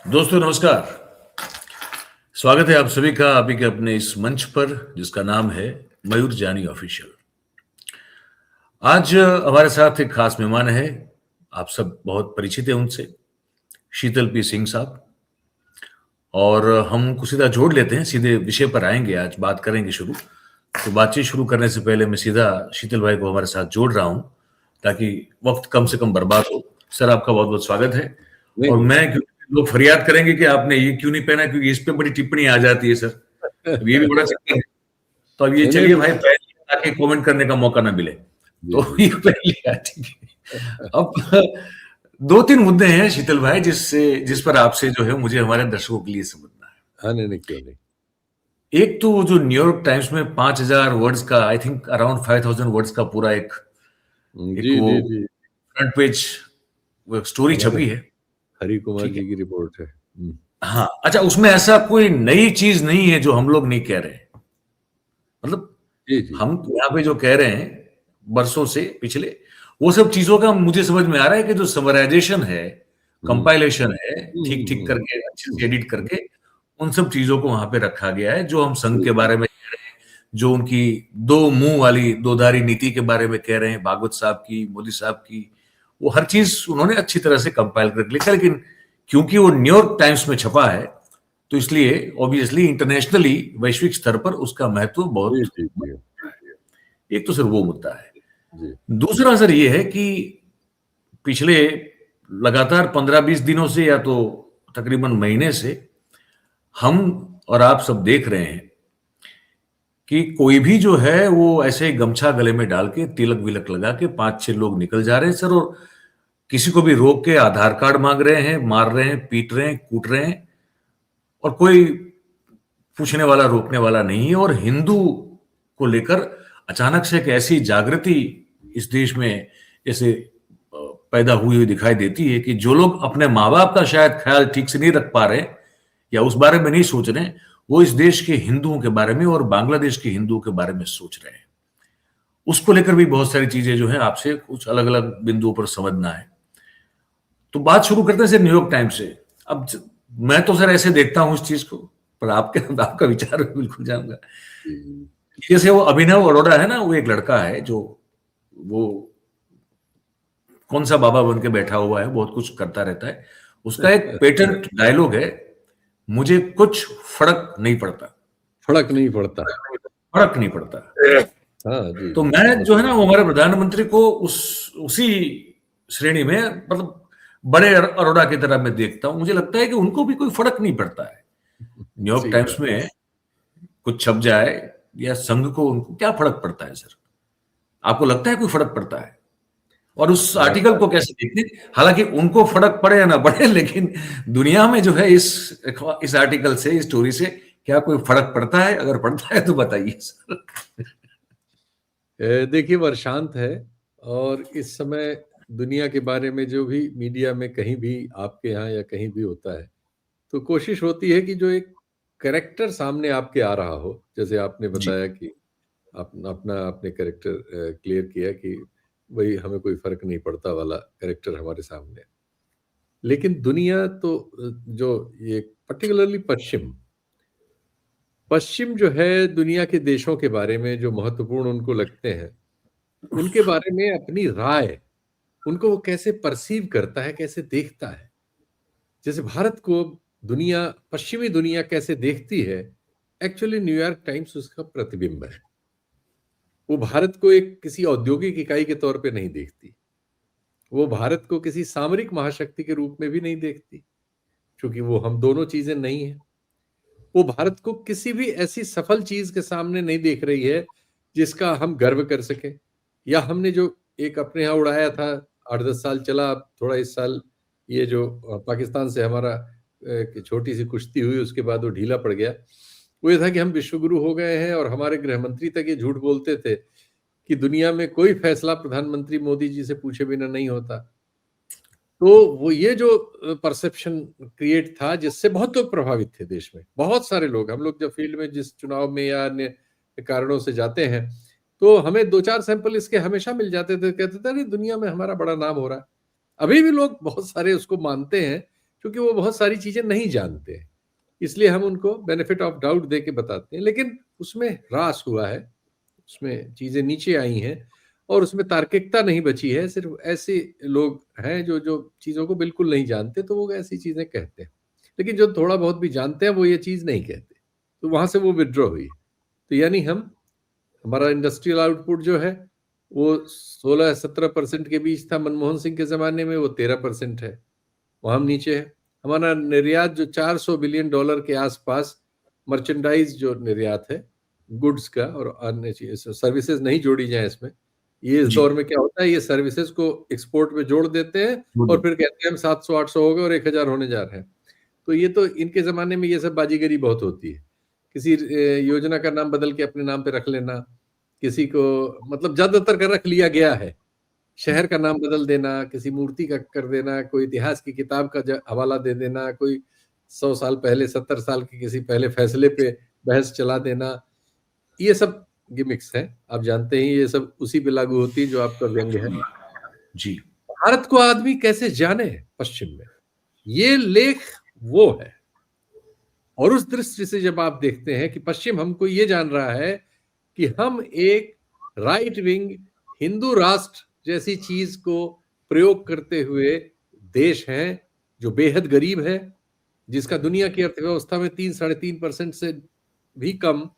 दोस्तों नमस्कार। स्वागत है आप सभी का आप ही के अपने इस मंच पर जिसका नाम है मयूर जानी ऑफिशियल। आज हमारे साथ एक खास मेहमान है। आप सब बहुत परिचित हैं उनसे, शीतल पी सिंह साहब। और हम उनको सीधा जोड़ लेते हैं, सीधे विषय पर आएंगे, आज बात करेंगे शुरू। तो बातचीत शुरू करने से पहले मैं सीधा शीतल भाई को हमारे साथ जोड़ रहा हूं ताकि वक्त कम से कम बर्बाद हो। सर आपका बहुत बहुत स्वागत है। नहीं और नहीं मैं लोग फरियाद करेंगे कि आपने ये क्यों नहीं पहना, क्योंकि इस पे बड़ी टिप्पणी आ जाती है सर। अब ये भी बड़ा चक्कर है। तो अब ये नहीं चलिए नहीं भाई, पहले ताकि कमेंट करने का मौका ना मिले। जी तो जी ये पहले ठीक है। अब दो तीन मुद्दे हैं शीतल भाई जिस पर आपसे जो है मुझे हमारे दर्शकों के लिए समझना है। हाँ नहीं नहीं क्यों नहीं। एक तो वो जो न्यूयॉर्क टाइम्स में 5,000 वर्ड्स का, आई थिंक अराउंड 5,000 वर्ड्स का पूरा एक जी वो जी जी फ्रंट पेज वो एक स्टोरी हमारे छपी है। हरि कुमार ठीक है। जी की रिपोर्ट है। हाँ, अच्छा, उसमें ऐसा कोई नई चीज नहीं है जो हम लोग नहीं कह रहे हैं। मतलब जी जी हम यहाँ पे जो कह रहे हैं बरसों से पिछले, वो सब चीजों का मुझे समझ में आ रहा है कि जो समराइजेशन है, हम्म कंपाइलेशन है, हम्म ठीक ठीक हम्म करके अच्छे हम्म, से एडिट करके उन सब चीजों को वहां पे रखा गया है। जो हम संघ के जी बारे में कह रहे हैं, जो उनकी दो मुंह वाली दोधारी नीति के बारे में कह रहे हैं, भागवत साहब की, मोदी साहब की, वो हर चीज उन्होंने अच्छी तरह से कंपाइल करके लिखा। लेकिन क्योंकि वो न्यूयॉर्क टाइम्स में छपा है तो इसलिए ऑब्वियसली इंटरनेशनली वैश्विक स्तर पर उसका महत्व जी बहुत। जी जी एक तो सर वो मुद्दा है। जी दूसरा सर ये है कि पिछले लगातार 15-20 दिनों से, या तो तकरीबन महीने से, हम और आप सब देख रहे हैं कि कोई भी जो है वो ऐसे गमछा गले में डाल के तिलक विलक लगा के 5-6 लोग निकल जा रहे हैं सर, और किसी को भी रोक के आधार कार्ड मांग रहे हैं, मार रहे हैं, पीट रहे हैं, कूट रहे हैं, और कोई पूछने वाला, रोकने वाला नहीं है। और हिंदू को लेकर अचानक से एक ऐसी जागृति इस देश में जैसे पैदा हुई हुई दिखाई देती है कि जो लोग अपने माँ बाप का शायद ख्याल ठीक से नहीं रख पा रहे या उस बारे में नहीं सोच रहे, वो इस देश के हिंदुओं के बारे में और बांग्लादेश के हिंदुओं के बारे में सोच रहे हैं। उसको लेकर भी बहुत सारी चीजें जो है आपसे कुछ अलग अलग बिंदुओं पर समझना है। तो बात शुरू करते हैं सर न्यूयॉर्क टाइम्स से। अब मैं तो सर ऐसे देखता हूं इस चीज को, पर आपके आपका विचार मैं बिल्कुल जानूंगा। जी जैसे वो अभिनव अरोड़ा है ना, वो एक लड़का है जो वो कौन सा बाबा बन के बैठा हुआ है, बहुत कुछ करता रहता है। उसका एक पेटेंट डायलॉग है, मुझे कुछ फर्क नहीं पड़ता। फर्क नहीं पड़ता। फर्क नहीं पड़ता। हाँ जी तो जी मैं जो है ना वो हमारे प्रधानमंत्री को उसी श्रेणी में, मतलब बड़े अरोड़ा की तरह मैं देखता हूं। मुझे लगता है कि उनको भी कोई फर्क नहीं पड़ता है। न्यूयॉर्क सही टाइम्स बात। में कुछ छप जाए या संघ को, उनको क्या फर्क पड़ता है सर? आपको लगता है कोई फर्क पड़ता है? और उस आर्टिकल को कैसे देखते हैं? हालांकि उनको फर्क पड़े या ना पड़े, लेकिन दुनिया में जो है इस आर्टिकल से, इस स्टोरी से क्या कोई फर्क पड़ता है? अगर पड़ता है तो बताइए सर। देखिए वर्षांत है। और इस समय दुनिया के बारे में जो भी मीडिया में कहीं भी आपके यहाँ या कहीं भी होता है, तो कोशिश होती है कि जो एक करेक्टर सामने आपके आ रहा हो, जैसे आपने जी। बताया कि अपना अपना आपने करेक्टर क्लियर किया कि वही हमें कोई फर्क नहीं पड़ता वाला करेक्टर हमारे सामने है। लेकिन दुनिया तो जो ये पर्टिकुलरली पश्चिम पश्चिम जो है दुनिया के देशों के बारे में जो महत्वपूर्ण उनको लगते हैं, उनके बारे में अपनी राय, उनको वो कैसे परसीव करता है, कैसे देखता है। जैसे भारत को दुनिया, पश्चिमी दुनिया कैसे देखती है, एक्चुअली न्यूयॉर्क टाइम्स उसका प्रतिबिंब है। वो भारत को एक किसी औद्योगिक इकाई के तौर पे नहीं देखती। वो भारत को किसी सामरिक महाशक्ति के रूप में भी नहीं देखती, क्योंकि वो हम दोनों चीजें नहीं है। वो भारत को किसी भी ऐसी सफल चीज के सामने नहीं देख रही है जिसका हम गर्व कर सके, या हमने जो एक अपने यहाँ उड़ाया था 8-10 साल चला, अब थोड़ा इस साल ये जो पाकिस्तान से हमारा एक छोटी सी कुश्ती हुई, उसके बाद वो ढीला पड़ गया। वो ये था कि हम विश्वगुरु हो गए हैं, और हमारे गृह मंत्री तक ये झूठ बोलते थे कि दुनिया में कोई फैसला प्रधानमंत्री मोदी जी से पूछे बिना नहीं होता। तो वो ये जो परसेप्शन क्रिएट था, जिससे बहुत लोग प्रभावित थे देश में, बहुत सारे लोग। हम लोग जब फील्ड में जिस चुनाव में या अन्य कारणों से जाते हैं, तो हमें 2-4 सैंपल इसके हमेशा मिल जाते थे, कहते थे अरे दुनिया में हमारा बड़ा नाम हो रहा है। अभी भी लोग बहुत सारे उसको मानते हैं, क्योंकि वो बहुत सारी चीजें नहीं जानते हैं, इसलिए हम उनको बेनिफिट ऑफ डाउट दे के बताते हैं। लेकिन उसमें ह्रास हुआ है, उसमें चीजें नीचे आई हैं और उसमें तार्किकता नहीं बची है। सिर्फ ऐसे लोग हैं जो जो चीजों को बिल्कुल नहीं जानते, तो वो ऐसी चीजें कहते हैं। लेकिन जो थोड़ा बहुत भी जानते हैं वो ये चीज नहीं कहते, तो वहां से वो विड्रॉ हुई। तो यानी हमारा इंडस्ट्रियल आउटपुट जो है वो 16-17% के बीच था मनमोहन सिंह के जमाने में, वो 13% है, वहां हम नीचे है। हमारा निर्यात जो $400 बिलियन के आसपास, मर्चेंडाइज जो निर्यात है गुड्स का, और अन्य सर्विसेज नहीं जोड़ी जाए इसमें, ये इस जी। दौर में क्या होता है, ये सर्विसेज को एक्सपोर्ट में जोड़ देते हैं और फिर कहते हैं हम 700-800 हो गए और 1000 होने जा रहे हैं। तो ये तो इनके जमाने में ये सब बाजीगरी बहुत होती है, किसी योजना का नाम बदल के अपने नाम पे रख लेना, किसी को, मतलब ज्यादातर का रख लिया गया है, शहर का नाम बदल देना, किसी मूर्ति का कर देना, कोई इतिहास की किताब का हवाला दे देना, कोई 100 साल पहले 70 साल के किसी पहले फैसले पे बहस चला देना, ये सब गिमिक्स है। आप जानते हैं ये सब उसी पे लागू होती है जो आपका व्यंग है। जी। भारत को आदमी कैसे जाने पश्चिम में, ये लेख वो है। और उस दृष्टि से जब आप देखते हैं कि पश्चिम हमको ये जान रहा है कि हम एक राइट विंग हिंदू राष्ट्र जैसी चीज को प्रयोग करते हुए देश हैं जो बेहद गरीब है, जिसका दुनिया की अर्थव्यवस्था में 3-3.5% से भी कम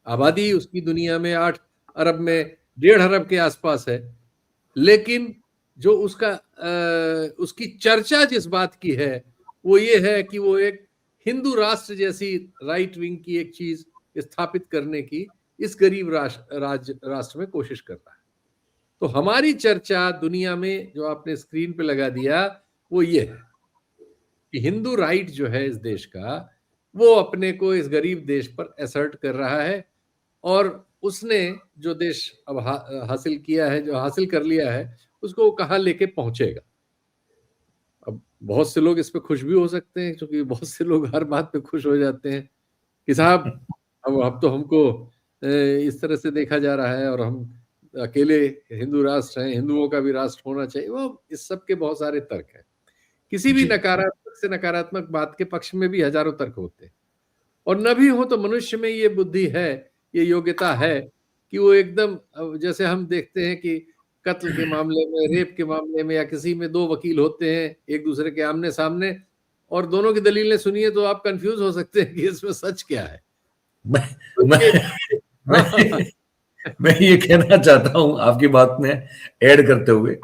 आबादी, उसकी दुनिया में 8 अरब में 1.5 अरब के आसपास है। लेकिन जो उसकी चर्चा जिस बात की है वो ये है कि वो एक हिंदू राष्ट्र जैसी राइट विंग की एक चीज स्थापित करने की इस गरीब राष्ट्र में कोशिश कर रहा है। तो हमारी चर्चा दुनिया में जो आपने स्क्रीन पे लगा दिया वो ये है कि हिंदू राइट जो है इस देश का, वो अपने को इस गरीब देश पर असर्ट कर रहा है, और उसने जो देश अब हासिल किया है, जो हासिल कर लिया है, उसको कहाँ लेके पहुंचेगा। अब बहुत से लोग इस पे खुश भी हो सकते हैं, क्योंकि बहुत से लोग हर बात पे खुश हो जाते हैं कि साहब अब तो हमको इस तरह से देखा जा रहा है और हम अकेले हिंदू राष्ट्र हैं, हिंदुओं का भी राष्ट्र होना चाहिए। वो इस सब के बहुत सारे तर्क हैं। किसी भी जी। नकारात्मक से नकारात्मक बात के पक्ष में भी हजारों तर्क होते हैं, और न भी हो तो मनुष्य में ये बुद्धि है, ये योग्यता है कि वो एकदम, जैसे हम देखते हैं कि कत्ल के मामले में, रेप के मामले में, या किसी में 2 वकील होते हैं एक दूसरे के आमने सामने, और दोनों की दलीलें सुनिए तो आप कंफ्यूज हो सकते हैं कि इसमें सच क्या है। मैं तो मैं मैं, मैं ये कहना चाहता हूं आपकी बात में ऐड करते हुए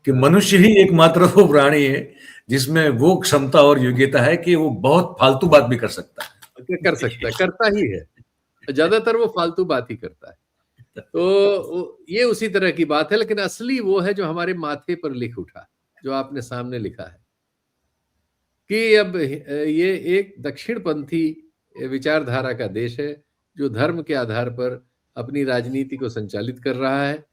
कि मनुष्य ही एकमात्र वो प्राणी है जिसमें वो क्षमता और योग्यता है कि वो बहुत फालतू बात भी कर सकता है। कर सकता है, करता ही है, ज्यादातर वो फालतू बात ही करता है। तो ये उसी तरह की बात है, लेकिन असली वो है जो हमारे माथे पर लिख उठा, जो आपने सामने लिखा है कि अब ये एक दक्षिणपंथी विचारधारा का देश है जो धर्म के आधार पर अपनी राजनीति को संचालित कर रहा है,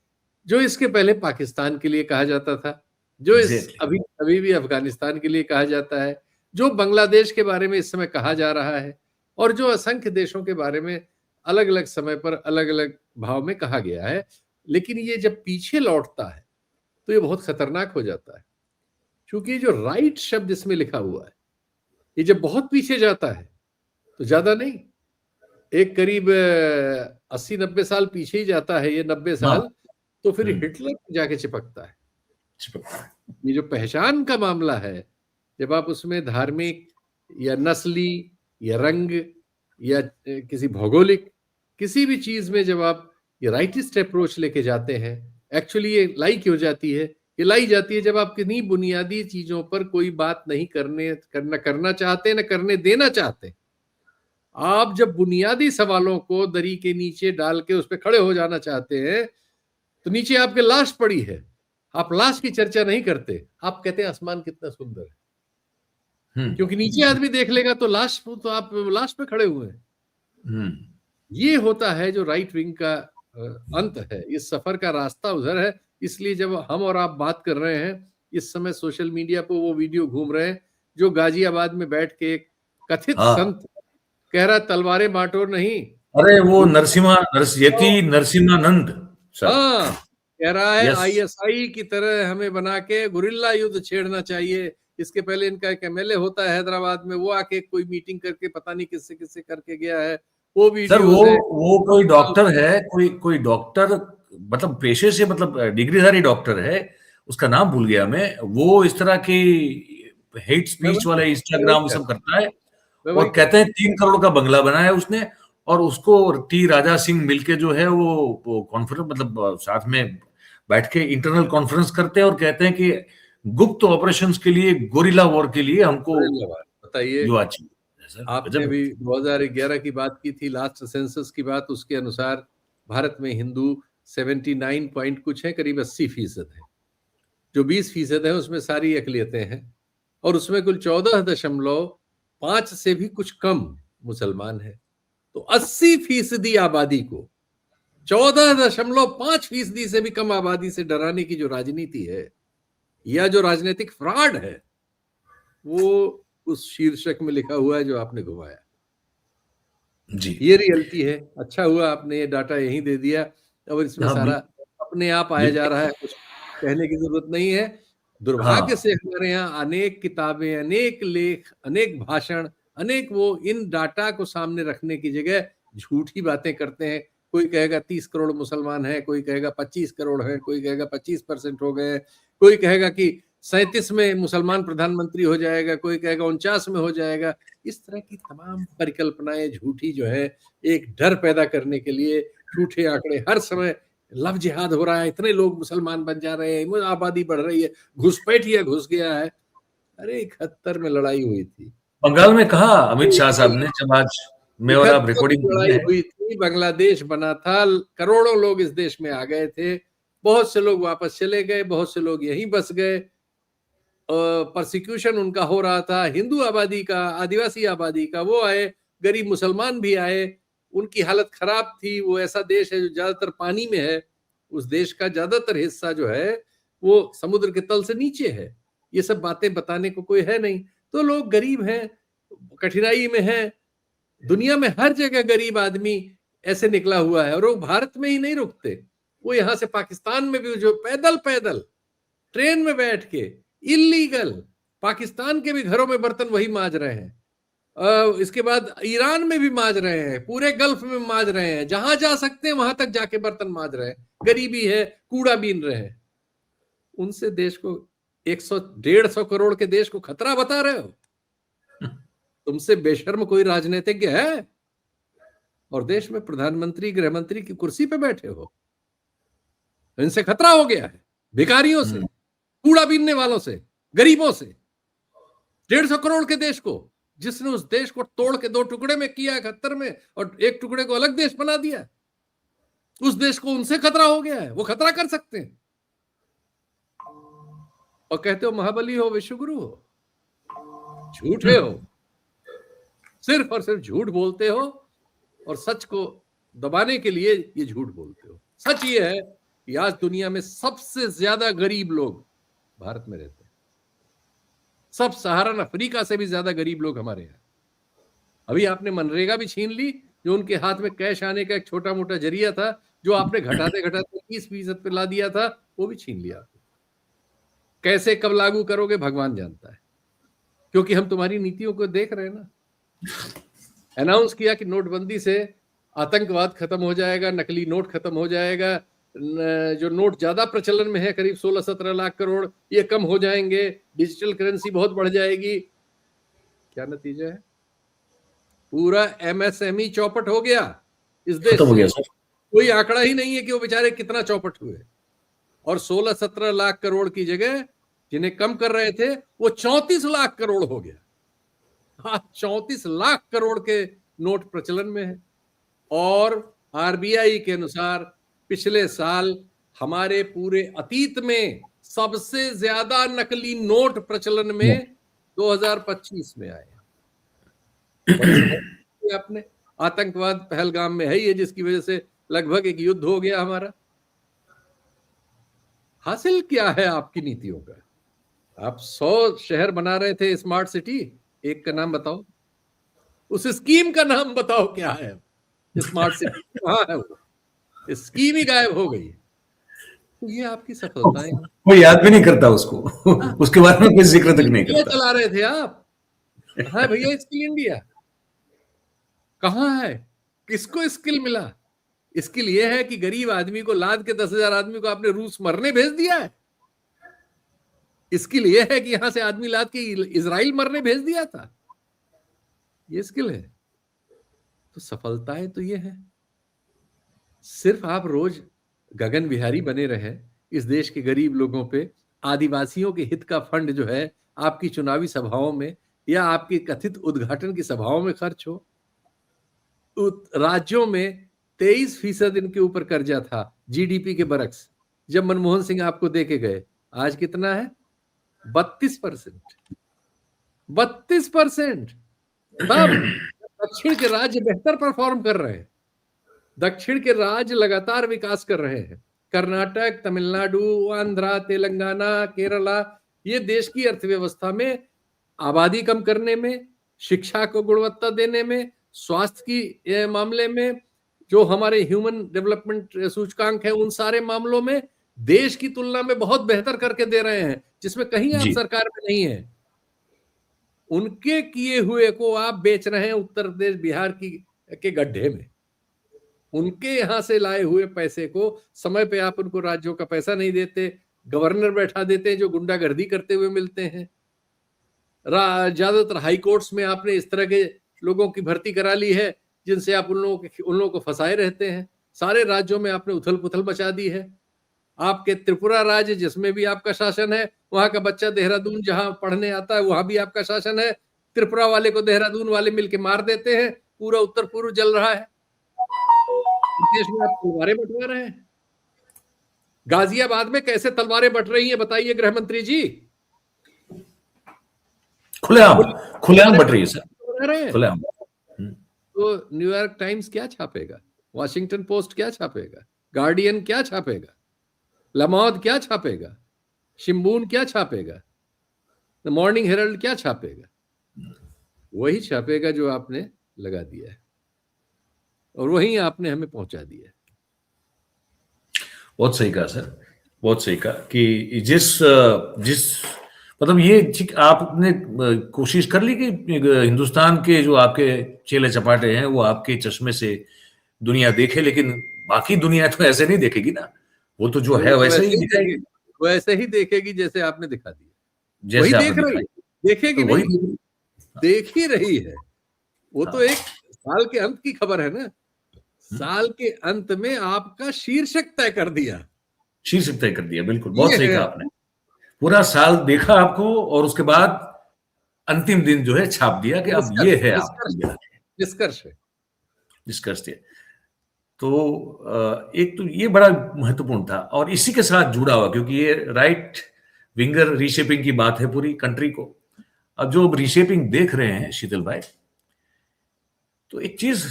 जो इसके पहले पाकिस्तान के लिए कहा जाता था, जो इस अभी अभी भी अफगानिस्तान के लिए कहा जाता है, जो बांग्लादेश के बारे में इस समय कहा जा रहा है, और जो असंख्य देशों के बारे में अलग अलग समय पर अलग अलग भाव में कहा गया है। लेकिन ये जब पीछे लौटता है तो ये बहुत खतरनाक हो जाता है, क्योंकि जो राइट शब्द इसमें लिखा हुआ है, ये जब बहुत पीछे जाता है तो ज्यादा नहीं, एक करीब 80-90 साल पीछे ही जाता है, ये 90 साल, तो फिर हिटलर जाके चिपकता है। ये जो पहचान का मामला है, जब आप उसमें धार्मिक या नस्ली या रंग या किसी भौगोलिक किसी भी चीज में जब आप ये राइटिस्ट अप्रोच लेके जाते हैं, एक्चुअली ये लाई क्यों जाती है? ये लाई जाती है जब आप किन्हीं बुनियादी चीजों पर कोई बात नहीं करना चाहते, न करने देना चाहते। आप जब बुनियादी सवालों को दरी के नीचे डाल के उस पर खड़े हो जाना चाहते हैं, तो नीचे आपके लाश पड़ी है, आप लाश की चर्चा नहीं करते, आप कहते हैं आसमान कितना सुंदर है, क्योंकि नीचे आदमी देख लेगा तो लाश, तो आप लाश पे खड़े हुए हैं। ये होता है जो राइट विंग का अंत है, इस सफर का रास्ता उधर है। इसलिए जब हम और आप बात कर रहे हैं, इस समय सोशल मीडिया पर वो वीडियो घूम रहे हैं जो गाजियाबाद में बैठ के एक कथित संत कह रहा तलवारें बांटो नहीं, अरे वो नरसिम्हानंद हाँ, कह रहा है आईएसआई की तरह हमें बना के गुरिल्ला युद्ध छेड़ना चाहिए, इसके पहले इनका एक एमएलए होता है हैदराबाद में, वो आके कोई मीटिंग करके पता नहीं किससे किससे करके गया है, वो सर वीडियोस है। वो कोई डॉक्टर है, कोई डॉक्टर, मतलब पेशे से, मतलब डिग्रीधारी डॉक्टर है, उसका नाम भूल गया मैं। वो इस तरह की हेट मैं स्पीच वही वाले मैं वही इंस्टाग्राम कह सब करता है, मैं वही और कह कहते हैं 3 करोड़ का बंगला बनाया उसने, और उसको टी राजा सिंह मिलके जो है वो कॉन्फ्रेंस, मतलब साथ में बैठ के इंटरनल कॉन्फ्रेंस करते हैं और कहते हैं कि गुप्त ऑपरेशंस के लिए, गोरिल्ला वॉर के लिए हमको बताइए, युवा चाहिए। सर आपने गजब है। भी 2011 की बात की थी, लास्ट सेंसस की बात, उसके अनुसार भारत में हिंदू 79 पॉइंट कुछ है, करीब 80% है। जो 20% है उसमें सारी अकलियतें हैं, और उसमें कुल 14.5 से भी कुछ कम मुसलमान है। तो 80% आबादी को 14.5% से भी कम आबादी से डराने की जो राजनीति है, या जो राजनीतिक फ्रॉड है, वो उस शीर्षक में लिखा हुआ है जो आपने घुमाया। जी ये रियलिटी है। अच्छा हुआ आपने ये डाटा यहीं दे दिया, अब इसमें हाँ, सारा अपने आप आया जा रहा है, कुछ कहने की जरूरत नहीं है। दुर्भाग्य हाँ से हमारे यहाँ अनेक किताबें, अनेक लेख, अनेक भाषण, अनेक वो इन डाटा को सामने रखने की जगह झूठी बातें करते हैं। कोई कहेगा 30 करोड़ मुसलमान है, कोई कहेगा 25 करोड़ है, कोई कहेगा 25% हो गए, कोई कहेगा कि 37 में मुसलमान प्रधानमंत्री हो जाएगा, कोई कहेगा 49 में हो जाएगा। इस तरह की तमाम परिकल्पनाएं झूठी जो है, एक डर पैदा करने के लिए झूठे आंकड़े, हर समय लव जिहाद हो रहा है, इतने लोग मुसलमान बन जा रहे हैं, आबादी बढ़ रही है, घुसपैठिया घुस गया है। अरे 71 में लड़ाई हुई थी, बंगाल में कहा अमित शाह साहब ने, जब आज मैं और आप 71 रिकॉर्डिंग में कर रहे लड़ाई हैं। हुई थी, बांग्लादेश बना था, करोड़ों लोग इस देश में आ गए थे, बहुत से लोग वापस चले गए, बहुत से लोग यहीं बस गए, परसिक्यूशन उनका हो रहा था, हिंदू आबादी का, आदिवासी आबादी का, वो आए, गरीब मुसलमान भी आए, उनकी हालत खराब थी। वो ऐसा देश है जो ज्यादातर पानी में है, उस देश का ज्यादातर हिस्सा जो है वो समुद्र के तल से नीचे है। ये सब बातें बताने को कोई है नहीं, तो लोग गरीब हैं, कठिनाई में हैं। दुनिया में हर जगह गरीब आदमी ऐसे निकला हुआ है, और वो भारत में ही नहीं रुकते, वो यहाँ से पाकिस्तान में भी जो पैदल पैदल ट्रेन में बैठ के इलीगल पाकिस्तान के भी घरों में बर्तन वही मांज रहे हैं, इसके बाद ईरान में भी मांज रहे हैं, पूरे गल्फ में मांज रहे हैं, जहां जा सकते हैं वहां तक जाके बर्तन मांज रहे हैं, गरीबी है, कूड़ा बीन रहे हैं। उनसे देश को 100-150 करोड़ के देश को खतरा बता रहे हो? तुमसे बेशर्म कोई राजनीतिज्ञ है? और देश में प्रधानमंत्री, गृहमंत्री की कुर्सी पे बैठे हो। इनसे खतरा हो गया है, भिखारियों से, कूड़ा बीनने वालों से, गरीबों से। 150 करोड़ के देश को, जिसने उस देश को तोड़ के 2 टुकड़े में किया 71 में, और एक टुकड़े को अलग देश बना दिया, उस देश को उनसे खतरा हो गया है, वो खतरा कर सकते हैं। और कहते हो महाबली हो, विश्वगुरु हो। झूठे हो, सिर्फ और सिर्फ झूठ बोलते हो, और सच को दबाने के लिए ये झूठ बोलते हो। सच ये है कि आज दुनिया में सबसे ज्यादा गरीब लोग भारत में रहते हैं। सब सहारन अफ्रीका से भी ज्यादा गरीब लोग हमारे यहाँ। अभी आपने मनरेगा भी छीन ली, जो उनके हाथ में कैश आने का एक छोटा मोटा जरिया था, जो आपने घटाते घटाते 30% पे ला दिया था, वो भी छीन लिया। कैसे कब लागू करोगे भगवान जानता है, क्योंकि हम तुम्हारी नीतियों को देख रहे हैं ना। अनाउंस किया कि नोटबंदी से आतंकवाद खत्म हो जाएगा, नकली नोट खत्म हो जाएगा, जो नोट ज्यादा प्रचलन में है करीब 16-17 लाख करोड़, ये कम हो जाएंगे, डिजिटल करेंसी बहुत बढ़ जाएगी। क्या नतीजा है? पूरा एमएसएमई चौपट हो गया इस देश खत्म हो गया से। सर। कोई आंकड़ा ही नहीं है कि वो बेचारे कितना चौपट हुए, और 16-17 लाख करोड़ की जगह जिन्हें कम कर रहे थे वो 34 लाख करोड़ हो गया। हाँ, 34 लाख करोड़ के नोट प्रचलन में है। और आरबीआई के अनुसार पिछले साल हमारे पूरे अतीत में सबसे ज्यादा नकली नोट प्रचलन में 2025 में आए। बड़ी समझ आपने, आतंकवाद पहलगाम में है ही है, जिसकी वजह से लगभग एक युद्ध हो गया हमारा। हासिल क्या है आपकी नीतियों का? आप 100 शहर बना रहे थे स्मार्ट सिटी, एक का नाम बताओ, उस स्कीम का नाम बताओ क्या है। स्मार्ट सिटी कहां है? वो स्कीम ही गायब हो गई। तो ये आपकी सफलताएं हैं। कोई याद भी नहीं करता उसको। हाँ, उसके बारे में कोई जिक्र तक नहीं इंडिया करता। चला रहे थे आप। हाँ भैया, स्किल इंडिया कहाँ है? किसको स्किल मिला? स्किल ये है कि गरीब आदमी को, लाद के 10,000 आदमी को आपने रूस मरने भेज दिया है। स्किल ये है कि यहां से आदमी लाद के इजराइल मरने भेज दिया था। ये स्किल है। तो सफलताएं तो ये है। सिर्फ आप रोज गगन बिहारी बने रहे, इस देश के गरीब लोगों पे, आदिवासियों के हित का फंड जो है आपकी चुनावी सभाओं में या आपकी कथित उद्घाटन की सभाओं में खर्च हो। राज्यों में 23% इनके ऊपर कर्जा था जीडीपी के बरक्स, जब मनमोहन सिंह आपको दे के गए। आज कितना है? 32%। 32%। तब दक्षिण के राज्य बेहतर परफॉर्म कर रहे हैं। दक्षिण के राज्य लगातार विकास कर रहे हैं। कर्नाटक, तमिलनाडु, आंध्रा, तेलंगाना, केरला, ये देश की अर्थव्यवस्था में आबादी कम करने में, शिक्षा को गुणवत्ता देने में, स्वास्थ्य की मामले में, जो हमारे ह्यूमन डेवलपमेंट सूचकांक है, उन सारे मामलों में देश की तुलना में बहुत बेहतर करके दे रहे हैं, जिसमें कहीं आप जी। सरकार में नहीं है। उनके किए हुए को आप बेच रहे हैं उत्तर प्रदेश, बिहार की के गड्ढे में। उनके यहां से लाए हुए पैसे को समय पे आप उनको राज्यों का पैसा नहीं देते, गवर्नर बैठा देते हैं जो गुंडागर्दी करते हुए मिलते हैं। ज्यादातर हाई कोर्ट्स में आपने इस तरह के लोगों की भर्ती करा ली है जिनसे आप उन लोगों को फंसाए रहते हैं। सारे राज्यों में आपने उथल पुथल मचा दी है। आपके त्रिपुरा राज्य जिसमें भी आपका शासन है, वहां का बच्चा देहरादून जहां पढ़ने आता है वहां भी आपका शासन है। त्रिपुरा वाले को देहरादून वाले मिलके मार देते हैं, पूरा उत्तर पूर्व जल रहा है। देश में आप तलवारें बंटवा रहे हैं। गाजियाबाद में कैसे तलवारें बट रही हैं बताइए गृह मंत्री जी। खुलेआम खुलेआम बट रही है सर, खुलेआम। तो न्यूयॉर्क टाइम्स क्या छापेगा? वॉशिंगटन पोस्ट क्या छापेगा? गार्डियन क्या छापेगा? लमौद क्या छापेगा? शिम्बून क्या छापेगा? द मॉर्निंग हेरल्ड क्या छापेगा? वही छापेगा जो आपने लगा दिया है, और वही आपने हमें पहुंचा दिया है। बहुत सही कहा सर, बहुत सही कहा कि जिस जिस मतलब ये आपने कोशिश कर ली कि हिंदुस्तान के जो आपके चेले चपाटे हैं वो आपके चश्मे से दुनिया देखे, लेकिन बाकी दुनिया तो ऐसे नहीं देखेगी ना। वो तो जो है वैसे ही दिखाएगी, वैसे ही देखेगी जैसे आपने दिखा दिया। जैसे वही आपने देख रही है, देखेगी तो वही नहीं, देख ही रही है। वो तो एक साल के अंत की खबर है ना। साल के अंत में आपका शीर्षक तय कर दिया, शीर्षक तय कर दिया। बिल्कुल, बहुत सही कहा आपने। पूरा साल देखा आपको और उसके बाद अंतिम दिन जो है छाप दिया कि अब ये है, आप निष्कर्ष है, निष्कर्ष दिया। तो एक तो ये बड़ा महत्वपूर्ण था और इसी के साथ जुड़ा हुआ, क्योंकि ये राइट विंगर रीशेपिंग की बात है पूरी कंट्री को। अब जो रीशेपिंग देख रहे हैं शीतल भाई, तो एक चीज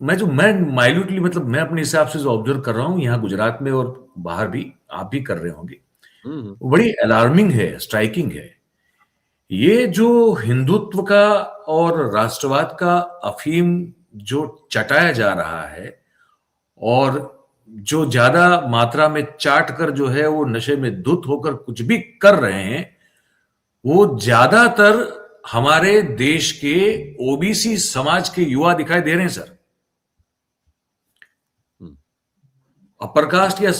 मैं माइल्यूटली, मतलब मैं अपने हिसाब से जो ऑब्जर्व कर रहा हूं यहाँ गुजरात में और बाहर भी, आप भी कर रहे होंगे, वो बड़ी अलार्मिंग है, स्ट्राइकिंग है। ये जो हिंदुत्व का और राष्ट्रवाद का अफीम जो चटाया जा रहा है और जो ज्यादा मात्रा में चाट कर जो है वो नशे में धुत होकर कुछ भी कर रहे हैं, वो ज्यादातर हमारे देश के ओबीसी समाज के युवा दिखाई दे रहे हैं सर। अपर कास्ट या